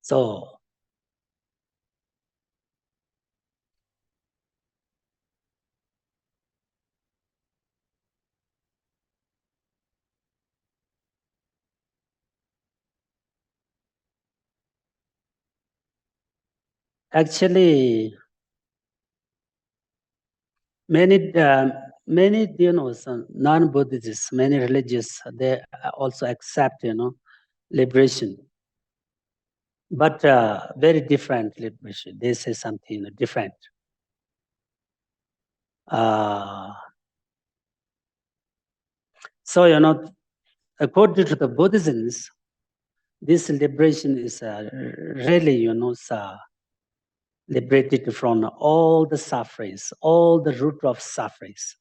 So actually, many non-Buddhists, many religious, they also accept liberation, but very different liberation. They say something different. So according to the Buddhisms, this liberation is really liberated from all the sufferings, all the root of sufferings.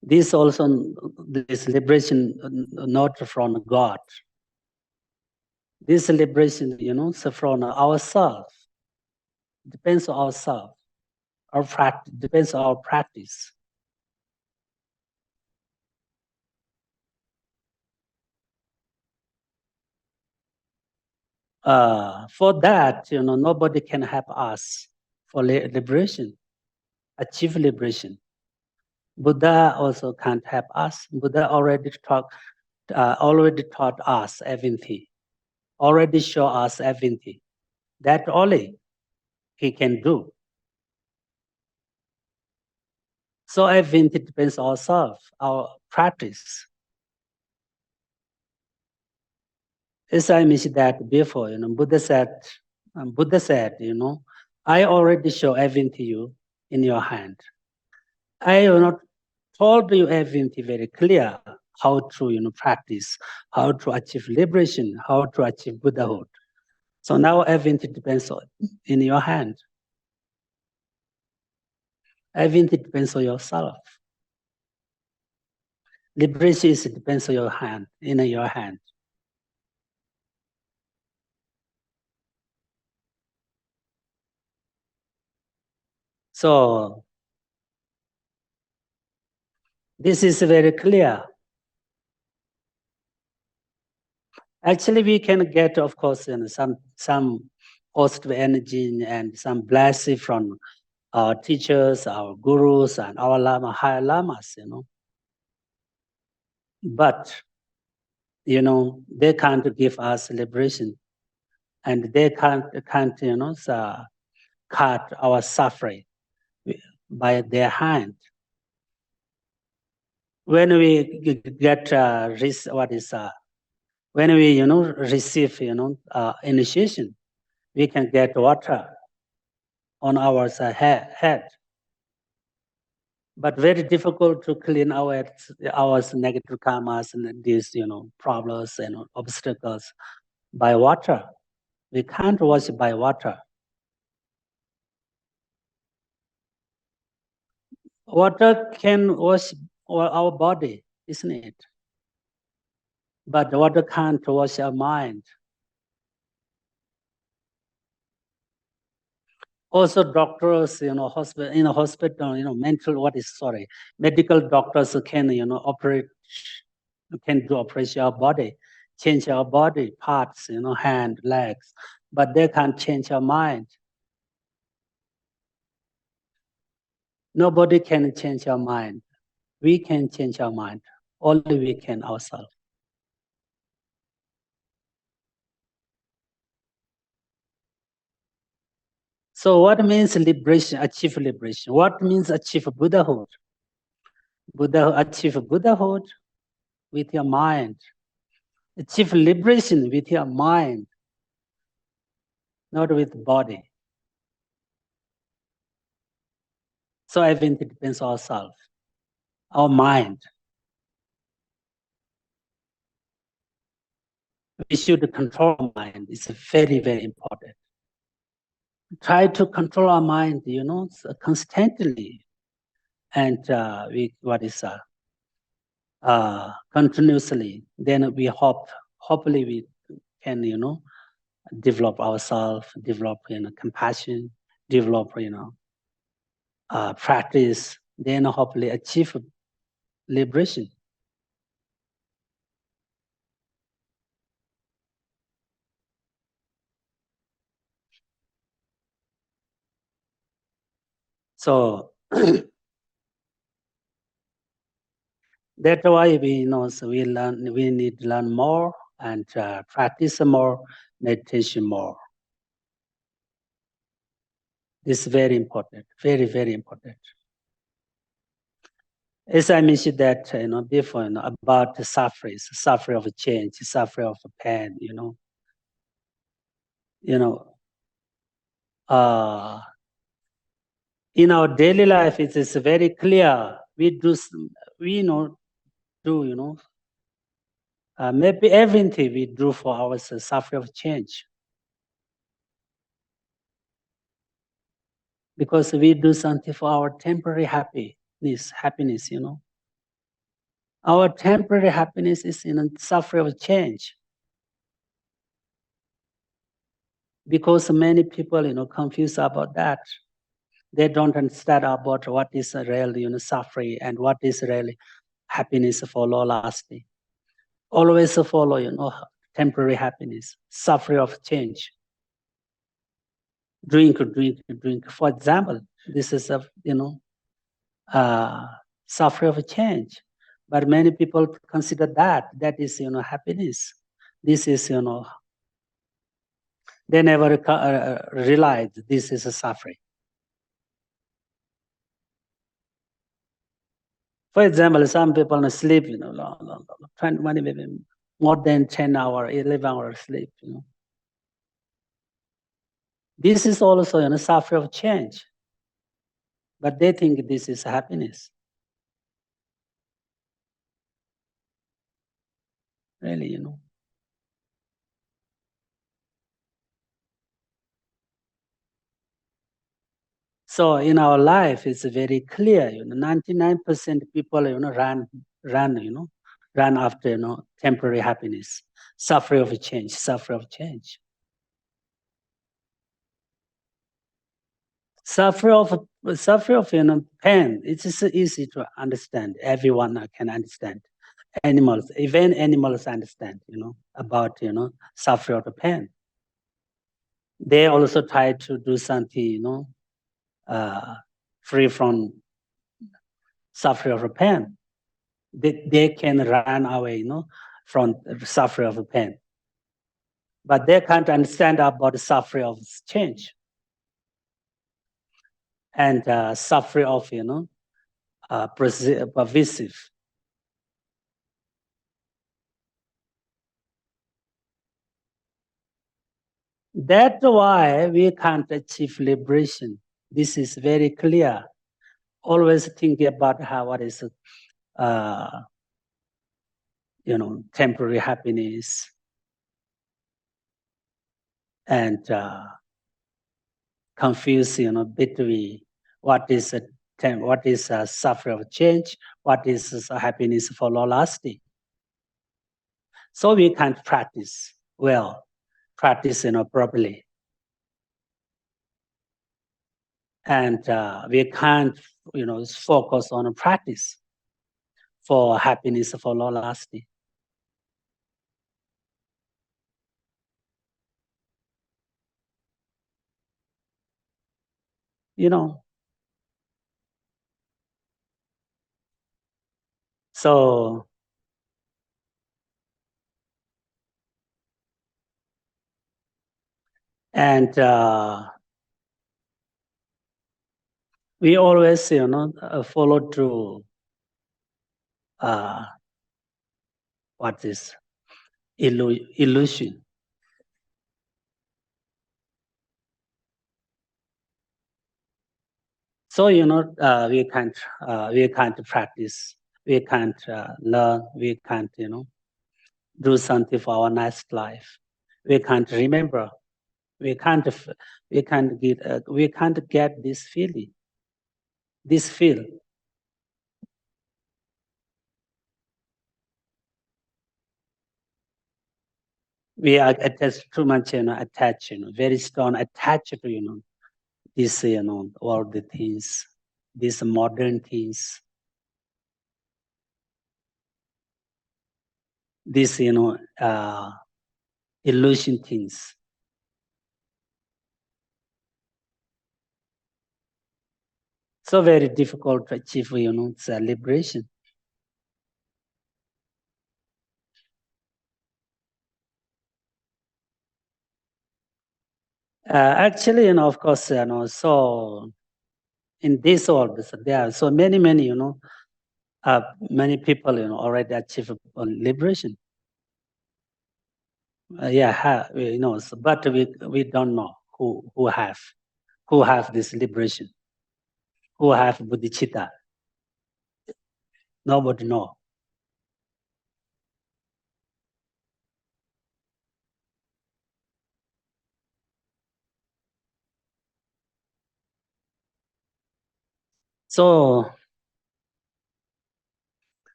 This liberation not from God. This liberation, so from ourselves, depends on ourselves. Our practice depends on our practice. For that, nobody can help us for liberation, achieve liberation. Buddha also can't help us. Buddha already taught us everything, already show us everything. That only he can do. So everything depends on ourselves, our practice. As I mentioned that before, Buddha said, I already show everything to you in your hand. I have not told you everything very clear how to practice, how to achieve liberation, how to achieve Buddhahood. So now everything depends in your hand. Everything depends on yourself. Liberation depends on your hand, in your hand. So this is very clear. Actually, we can get, of course, some positive energy and some blessing from our teachers, our gurus, and our higher lamas, But, they can't give us liberation, and they can't cut our suffering by their hand. When we get when we receive initiation, we can get water on our head, but very difficult to clean our negative karmas and these problems and obstacles by water. We can't wash by water. Water can wash our body, isn't it? But water can't wash our mind. Also, doctors, hospital, medical doctors can, operate, can do operation our body, change our body parts, hand, legs, but they can't change our mind. Nobody can change our mind. We can change our mind. Only we can ourselves. So what means liberation, achieve liberation? What means achieve Buddhahood? Achieve Buddhahood with your mind. Achieve liberation with your mind, not with the body. So everything depends on ourselves, our mind. We should control our mind. It's very, very important. Try to control our mind, constantly. And continuously. Then we hopefully we can, develop ourselves, develop, compassion, develop, practice, then hopefully achieve liberation. So that's why we need to learn more and practice more, meditation more. This is very important, very, very important. As I mentioned that, before, about the suffering of change, suffering of pain, in our daily life, it is very clear. Maybe everything we do for our suffering of change. Because we do something for our temporary happiness, Our temporary happiness is in suffering of change. Because many people, confused about that. They don't understand about what is real, suffering and what is really happiness for long lasting. Always follow, temporary happiness, suffering of change. Drink. For example, this is suffering of change. But many people consider that is, happiness. This is, they never realize this is a suffering. For example, some people sleep, long, 20, maybe more than 10 hours, 11 hours sleep, This is also, suffering of change. But they think this is happiness. Really, So in our life, it's very clear, 99% people, run after, temporary happiness, suffering of change. Suffering of pain. It's easy to understand. Everyone can understand. Animals, even animals understand, about, suffering of pain. They also try to do something, free from suffering of pain. They can run away, from suffering of pain. But they can't understand about the suffering of change and suffering of, pervasive. That's why we can't achieve liberation. This is very clear. Always think about what is, temporary happiness and confuse, between what is suffering of change, what is happiness for long lasting. So we can't practice well, properly. And we can't, focus on a practice for happiness for long lasting. So and we always, follow through what is illusion. So we can't practice, we can't learn, we can't do something for our next life. We can't remember. We can't get this feeling, this feel. We are attached too much, attached, very strong, attached to this, all the things, these modern things, this, illusion things. So very difficult to achieve, the liberation. Actually, of course, so in this world, there are so many, many people, already achieve liberation. But we don't know who have this liberation, who have bodhicitta. Nobody know. So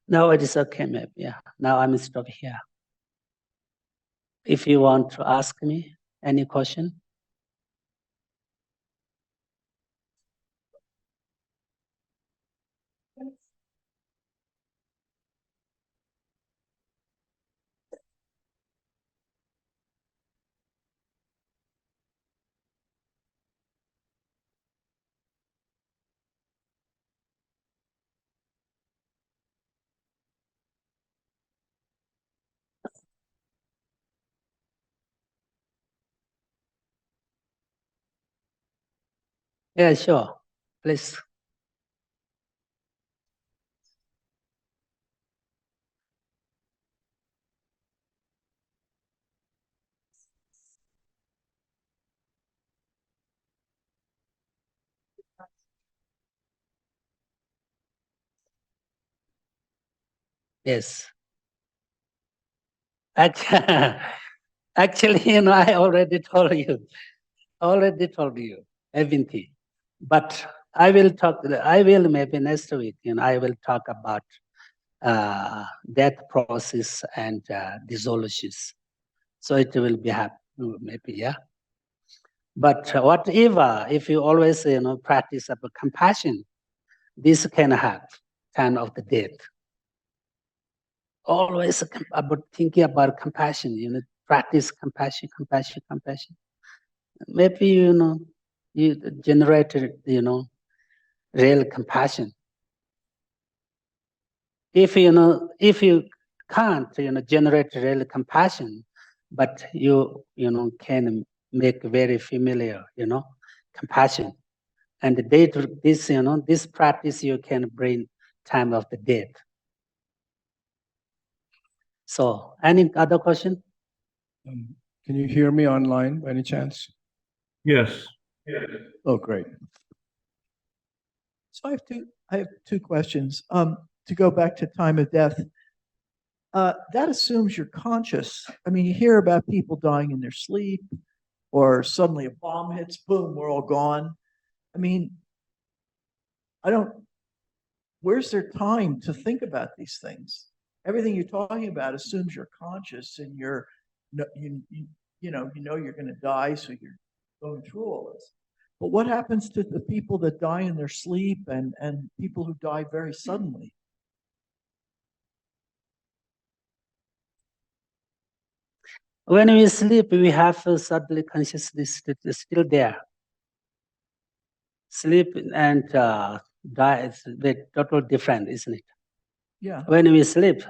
now it is okay, maybe. Yeah. Now I'm stop here. If you want to ask me any question. Yeah, sure. Please. Yes. Actually, I already told you everything. But I will maybe next week, I will talk about death process and dissolutions. So it will be happy, maybe, yeah. But whatever, if you always, practice about compassion, this can have kind of the death. Always about thinking about compassion, practice compassion. Maybe, you generate, real compassion. If you can't, generate real compassion, but you can make very familiar, compassion. And this practice you can bring time of the death. So, any other question? Can you hear me online by any chance? Yes. Oh, great. So I have two questions. To go back to time of death, that assumes you're conscious. I mean, you hear about people dying in their sleep, or suddenly a bomb hits, boom, we're all gone. I mean, where's their time to think about these things? Everything you're talking about assumes you're conscious and you know you're going to die, so you're going through all this. But what happens to the people that die in their sleep and people who die very suddenly? When we sleep, we have suddenly consciousness that is still there. Sleep and die is totally different, isn't it? Yeah. When we sleep,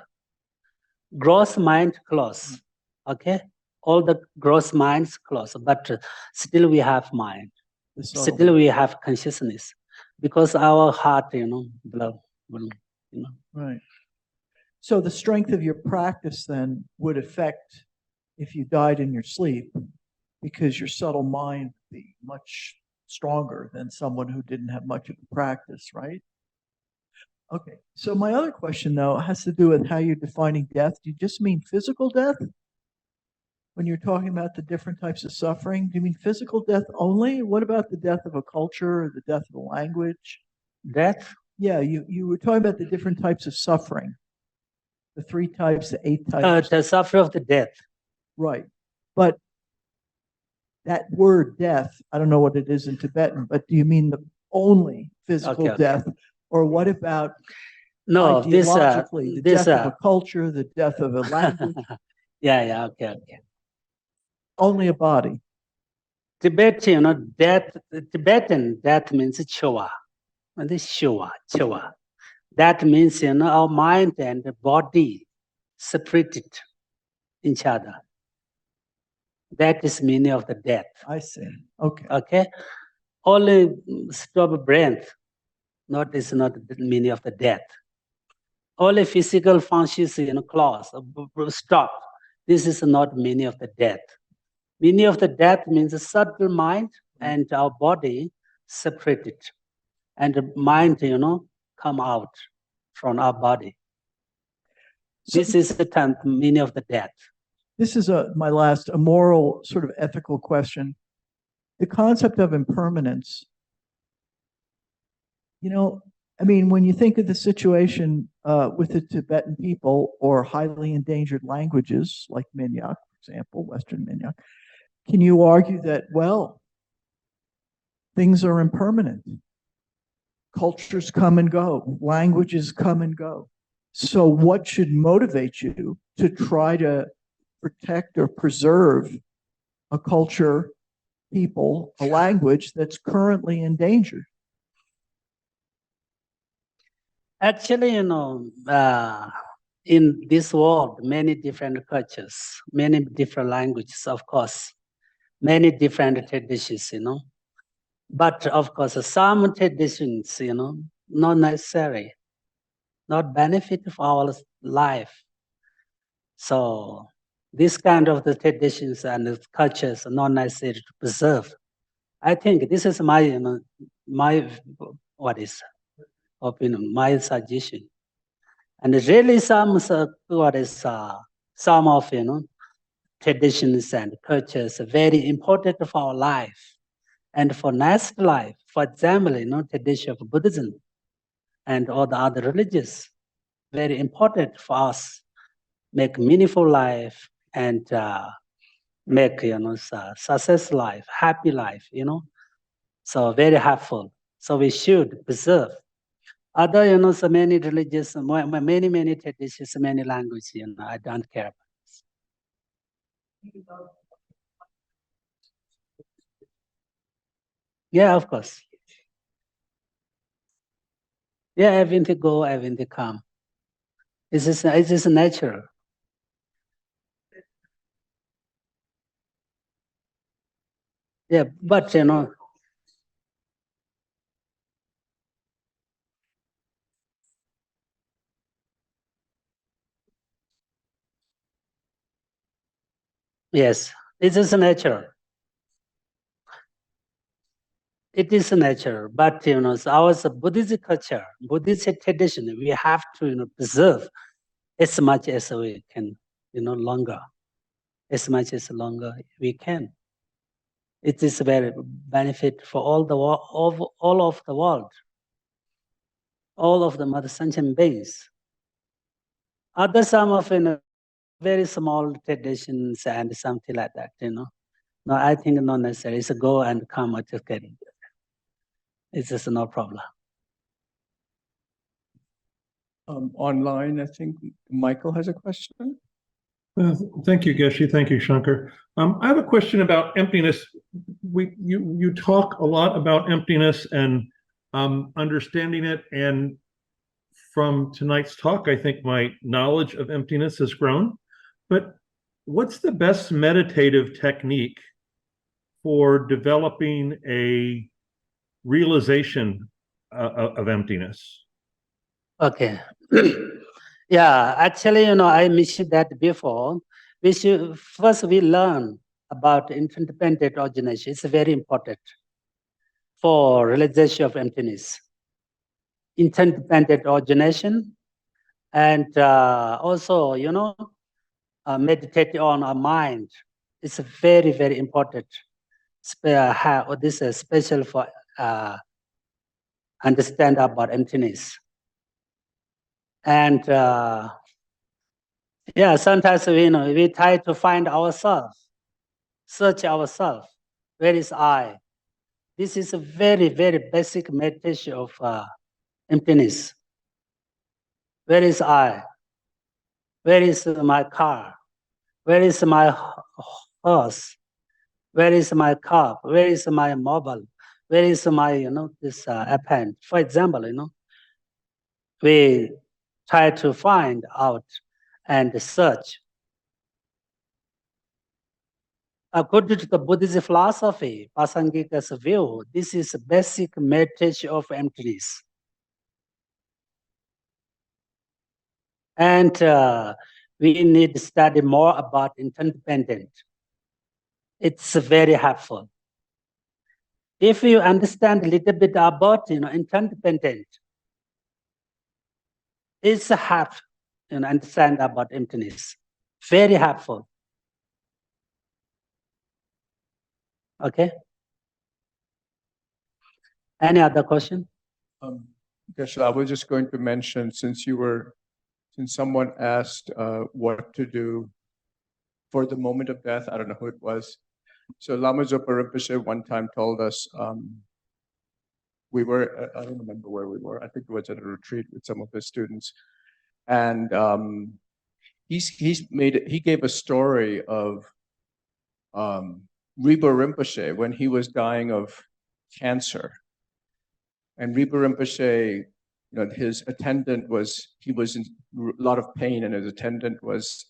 gross mind close, okay? All the gross minds close, but still we have mind. Still we have consciousness, because our heart, blood, Right. So the strength of your practice then would affect if you died in your sleep, because your subtle mind would be much stronger than someone who didn't have much of a practice, right? Okay. So my other question, though, has to do with how you're defining death. Do you just mean physical death? When you're talking about the different types of suffering, do you mean physical death only? What about the death of a culture or the death of a language? Death? Yeah, you were talking about the different types of suffering, the 3 types, the 8 types. The suffering of the death. Right. But that word death, I don't know what it is in Tibetan, but do you mean the only physical Okay. death? Or what about No, ideologically, the this, death of a culture, the death of a language? yeah, okay. Only a body. Tibetan, Tibetan, that means chua. And this chua. That means, our mind and the body separated each other. That is meaning of the death. I see. Okay. Okay? Only stop breath. Is not the meaning of the death. Only physical functions, close, stop. This is not meaning of the death. Meaning of the death means a subtle mind and our body separated, and the mind, come out from our body. So this is the meaning of the death. this is my last, a moral sort of ethical question. The concept of impermanence, I mean, when you think of the situation with the Tibetan people or highly endangered languages like Minyak, for example, Western Minyak, can you argue that, well, things are impermanent? Cultures come and go, languages come and go. So, what should motivate you to try to protect or preserve a culture, people, a language that's currently endangered? Actually, in this world, many different cultures, many different languages, of course, many different traditions, But of course, some traditions, not necessary, not benefit for our life. So this kind of the traditions and the cultures are not necessary to preserve. I think this is my, my opinion, my suggestion. And really some some of, traditions and cultures are very important for our life and for next life. For example, tradition of Buddhism and all the other religions, very important for us, make meaningful life and make, success life, happy life, So very helpful. So we should preserve. Other, so many religions, many traditions, many languages, I don't care about. Yeah, of course. Yeah, everything go, everything come. It is natural. Yeah, but yes, it is natural. It is natural, but our Buddhist culture, Buddhist tradition, we have to preserve as much as we can, longer, as much as longer we can. It is very benefit for all of the world, all of the mother sentient beings. Other some of very small traditions and something like that, No, I think not necessary. It's a go and come together. It's just no problem. Online, I think Michael has a question. Thank you, Geshe. Thank you, Shankar. I have a question about emptiness. You talk a lot about emptiness and understanding it. And from tonight's talk, I think my knowledge of emptiness has grown. But what's the best meditative technique for developing a realization of emptiness? Okay. Yeah, actually, I mentioned that before. We learn about interdependent origination. It's very important for realization of emptiness. Interdependent origination, and also, meditate on our mind. It's very, very important. This is special for understand about emptiness. And sometimes we try to find ourselves, search ourselves. Where is I? This is a very, very basic meditation of emptiness. Where is I? Where is my car? Where is my horse? Where is my cup? Where is my mobile? Where is my, this append? For example, we try to find out and search. According to the Buddhist philosophy, Pasangika's view, this is basic meditation of emptiness. And we need to study more about interdependent. It's very helpful. If you understand a little bit about interdependent, it's help understand about emptiness. Very helpful. Okay. Any other question? Geshe, I was just going to mention, since someone asked what to do for the moment of death, I don't know who it was. So Lama Zopa Rinpoche one time told us, we were, I don't remember where we were. I think it was at a retreat with some of his students. And he gave a story of Ripa Rinpoche when he was dying of cancer. And Ripa Rinpoche, his attendant he was in a lot of pain, and his attendant was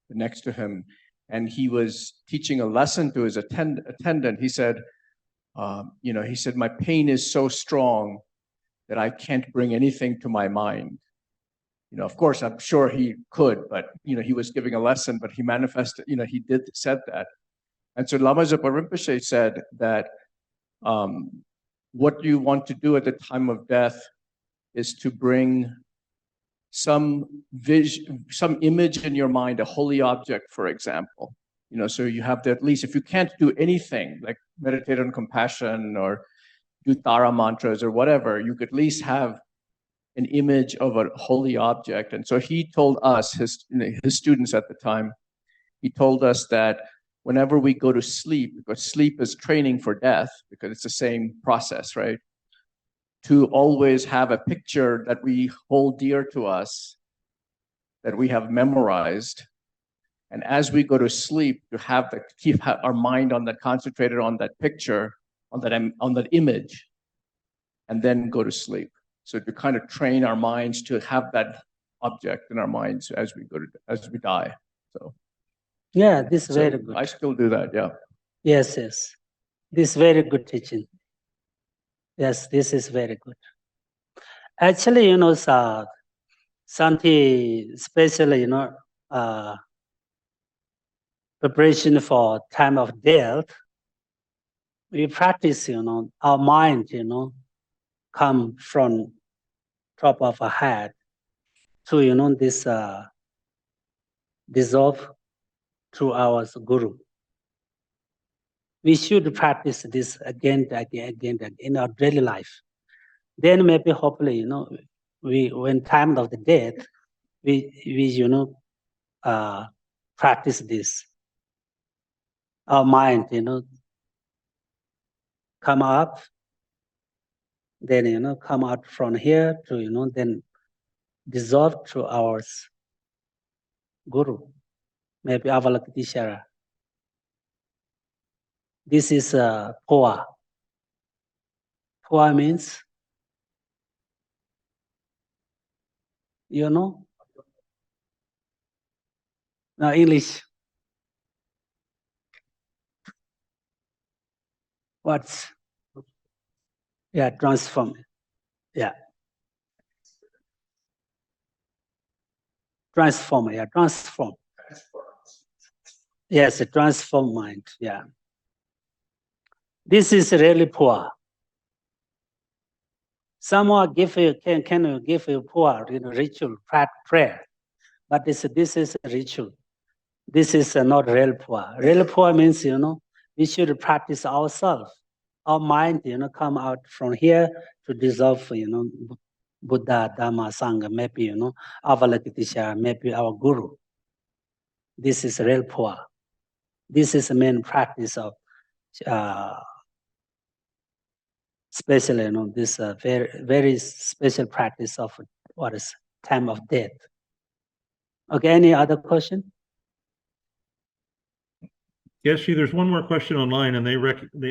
next to him. And he was teaching a lesson to his attendant. He said, my pain is so strong that I can't bring anything to my mind. Of course, I'm sure he could, but, he was giving a lesson, but he manifested, he said that. And so Lama Zopa Rinpoche said that what you want to do at the time of death is to bring some image in your mind, a holy object, for example. So you have to, at least, if you can't do anything, like meditate on compassion or do Tara mantras or whatever, you could at least have an image of a holy object. And so he told us, his students at the time, he told us that whenever we go to sleep, because sleep is training for death, because it's the same process, right? To always have a picture that we hold dear to us, that we have memorized. And as we go to sleep, to keep our mind concentrated on that picture, on that image, and then go to sleep. So to kind of train our minds to have that object in our minds as we die. So yeah, this is very good. I still do that. Yeah. Yes. This is very good teaching. Yes, this is very good. Actually, something especially, preparation for time of death, we practice, our mind, come from top of our head to, this dissolve through our guru. We should practice this again in our daily life. Then maybe hopefully, when time of the death, we practice this. Our mind, come up then, come out from here to, then dissolve to our guru, maybe Avalokiteshvara. This is Poa. Poa means, no, English. What's, transform. Yeah. Transform. Yes, transform mind. Yeah. This is really poor. Someone can give you poor, ritual, prayer, but this is a ritual. This is not real poor. Real poor means, we should practice ourselves. Our mind, come out from here to dissolve, Buddha, Dharma, Sangha, maybe, Avalokiteshvara, maybe our guru. This is real poor. This is the main practice of, especially, this very, very special practice of what is time of death. Okay, any other question? Geshe, there's one more question online, and they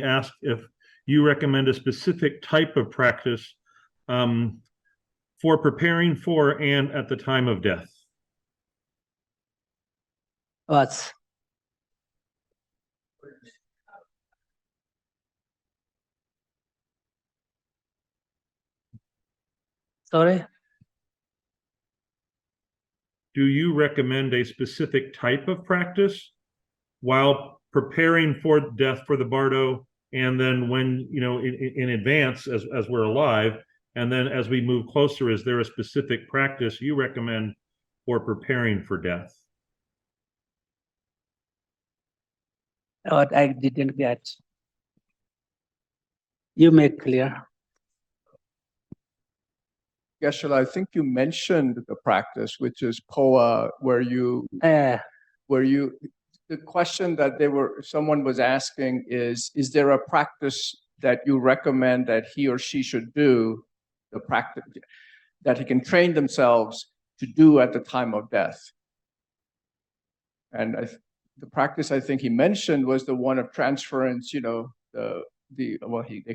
asked if you recommend a specific type of practice for preparing for and at the time of death. What's? Sorry? Do you recommend a specific type of practice while preparing for death for the bardo, and then when, in advance as we're alive, and then as we move closer, is there a specific practice you recommend for preparing for death? What I didn't get. You make clear. Geshe, I think you mentioned the practice, which is Poa, where you, the question that someone was asking is there a practice that you recommend that he or she should do, the practice that he can train themselves to do at the time of death? And the practice I think he mentioned was the one of transference, they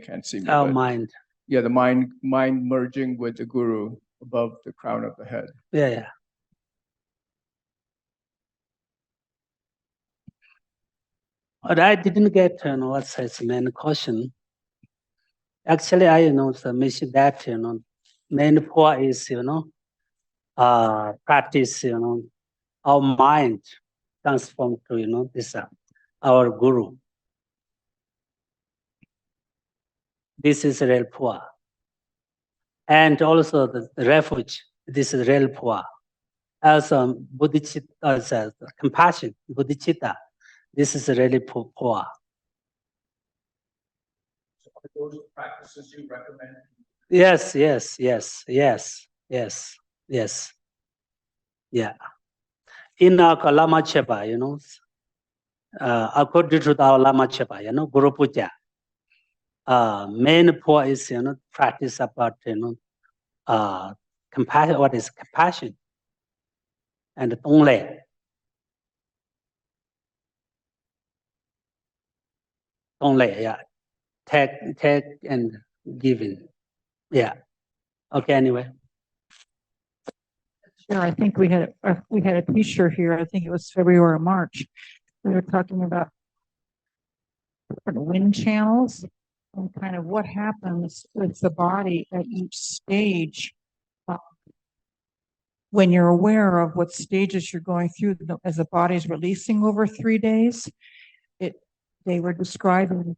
can't see me. Our mind. Yeah, the mind merging with the guru above the crown of the head. Yeah. But I didn't get what's his main question. Actually, I mentioned that main point is practice our mind transform to this our guru. This is real poor. And also the refuge, this is real poor. Also bodhicitta, compassion, bodhicitta, this is really poor. So are those practices you recommend? Yes. Yeah. In our Lama Chepa, according to our Lama Chepa, Guru Puja, main point is, practice about, compassion, what is compassion? And Tongle. Yeah. Take and giving. Yeah. Okay, anyway. Sure, I think we had a T-shirt here. I think it was February or March. We were talking about different wind channels and kind of what happens with the body at each stage. When you're aware of what stages you're going through as the body's releasing over 3 days, they were describing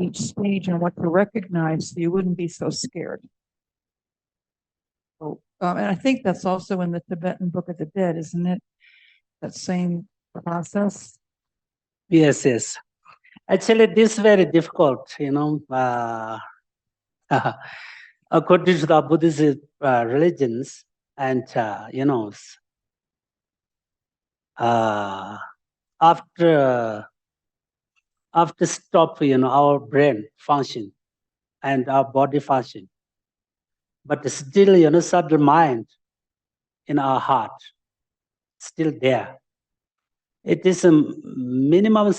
each stage and what to recognize so you wouldn't be so scared. So, and I think that's also in the Tibetan Book of the Dead, isn't it? That same process. Yes. Actually, this is very difficult, according to the Buddhist religions, and after stop, our brain function, and our body function. But still, you know, subtle mind in our heart, still there. It is a minimum,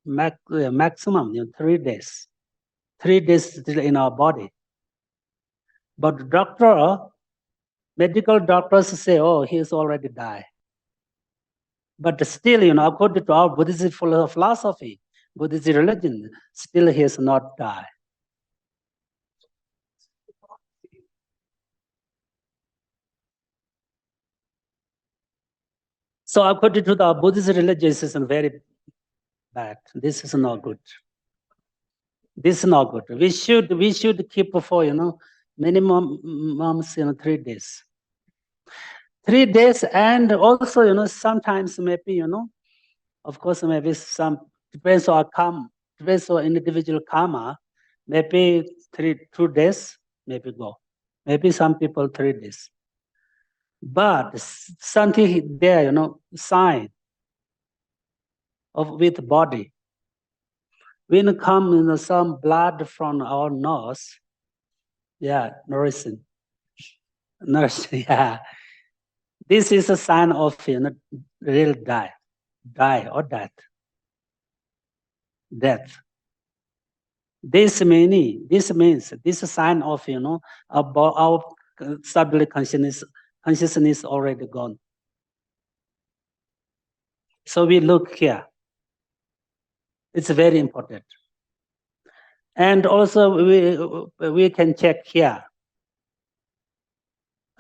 maximum, you know, 3 days. 3 days still in our body. But medical doctors say, oh, he's already died. But still, you know, according to our Buddhist philosophy, Buddhist religion, still he has not died. So according to the Buddhist religion, this is very bad. This is not good. This is not good. We should keep for, you know, minimum, you know, 3 days. 3 days, and also, you know, sometimes maybe, you know, of course, maybe some depends on karma, depends on individual karma. Maybe 2 days, maybe go. Maybe some people 3 days. But something there, you know, sign of with body. When come, you know, some blood from our nose, yeah, nourishing, yeah. This is a sign of, you know, real die or death. This means this is a sign of, you know, about our subtle consciousness already gone. So we look here. It's very important. And also we can check here.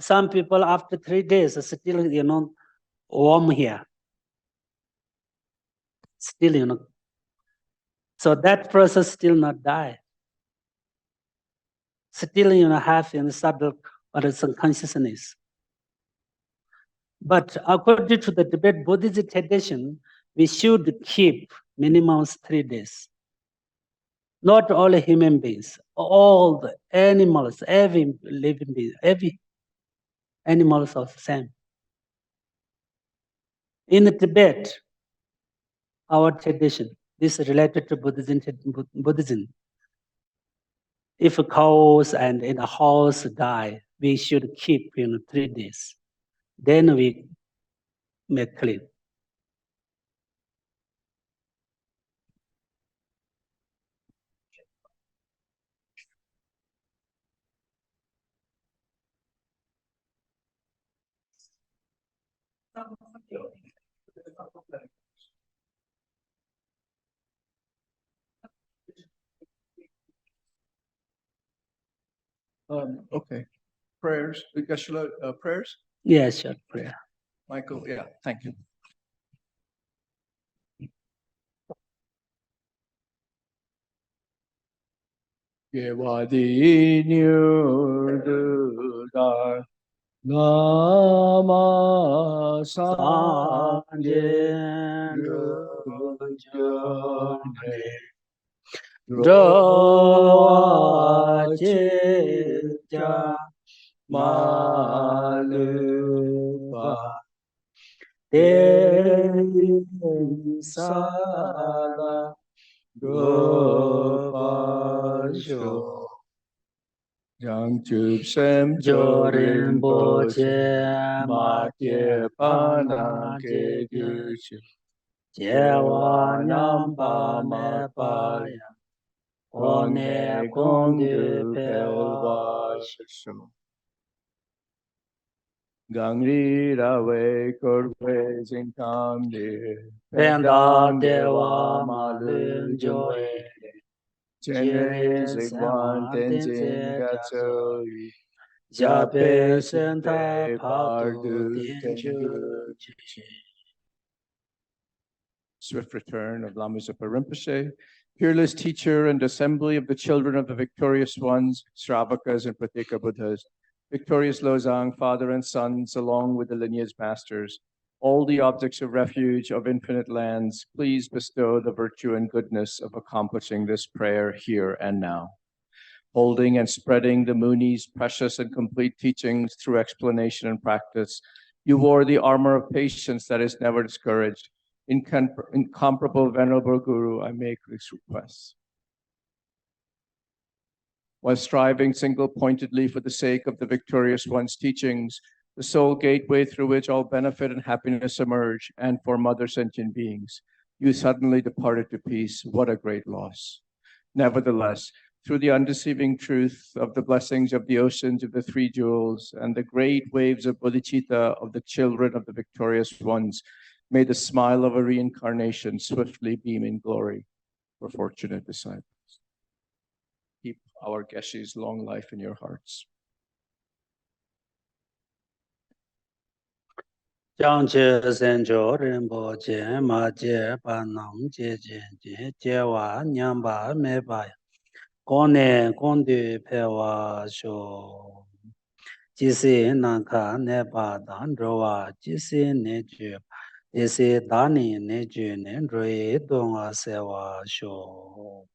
Some people after 3 days are still, you know, warm here. Still, you know. So that person still not die. Still, you know, have, you know, subtle or some consciousness. But according to the Tibetan Buddhist tradition, we should keep minimum 3 days. Not all human beings, all the animals, every living being, every animals are the same. In Tibet, our tradition, this is related to Buddhism. If cows and in a house die, we should keep, you know, 3 days. Then we make clean. Okay. Prayers. Prayers? Yes, short prayer. Michael, yeah, thank you. Yevadi Nyurdudar Nama Sanje Drovachecha Malupa Sada Gopasho Yang Chub Sem Jorin Boche Matye Panang Ke Gyuchu Jewa Nyamba Me Paya One Gongdu Pelwa Shisho Gangri Rawe Korwe Zinkam De Pendam Dewa Malun Joe Chenre Zigwan Tenzin Gatso Jape Sente Pardu Tenju. Swift return of Lama Zopa Rinpoche, peerless teacher and assembly of the children of the victorious ones, Shravakas and Pratika Buddhas, victorious Lozang, father and sons, along with the lineage masters, all the objects of refuge of infinite lands, please bestow the virtue and goodness of accomplishing this prayer here and now. Holding and spreading the Muni's precious and complete teachings through explanation and practice, you wore the armor of patience that is never discouraged. Incomparable Venerable Guru, I make this request. while striving single-pointedly for the sake of the victorious one's teachings, the sole gateway through which all benefit and happiness emerge, and for mother sentient beings. You suddenly departed to peace. What a great loss. Nevertheless, through the undeceiving truth of the blessings of the oceans of the three jewels and the great waves of bodhicitta of the children of the victorious ones, may the smile of a reincarnation swiftly beam in glory for fortunate disciples. Keep our Geshe's long life in your hearts. Jiangche Senjo Rinpo Je Ma Je Pa Nang Je Je Je Je Wa Nyam Ba Me Ba Kone Kondu Pe Wa Sho Jisi Nanka Ne Ba Dan Ro Wa Jisi Ne Ju Jisi Dani Ne Ju Ne Rui Dong Wa Se Wa Sho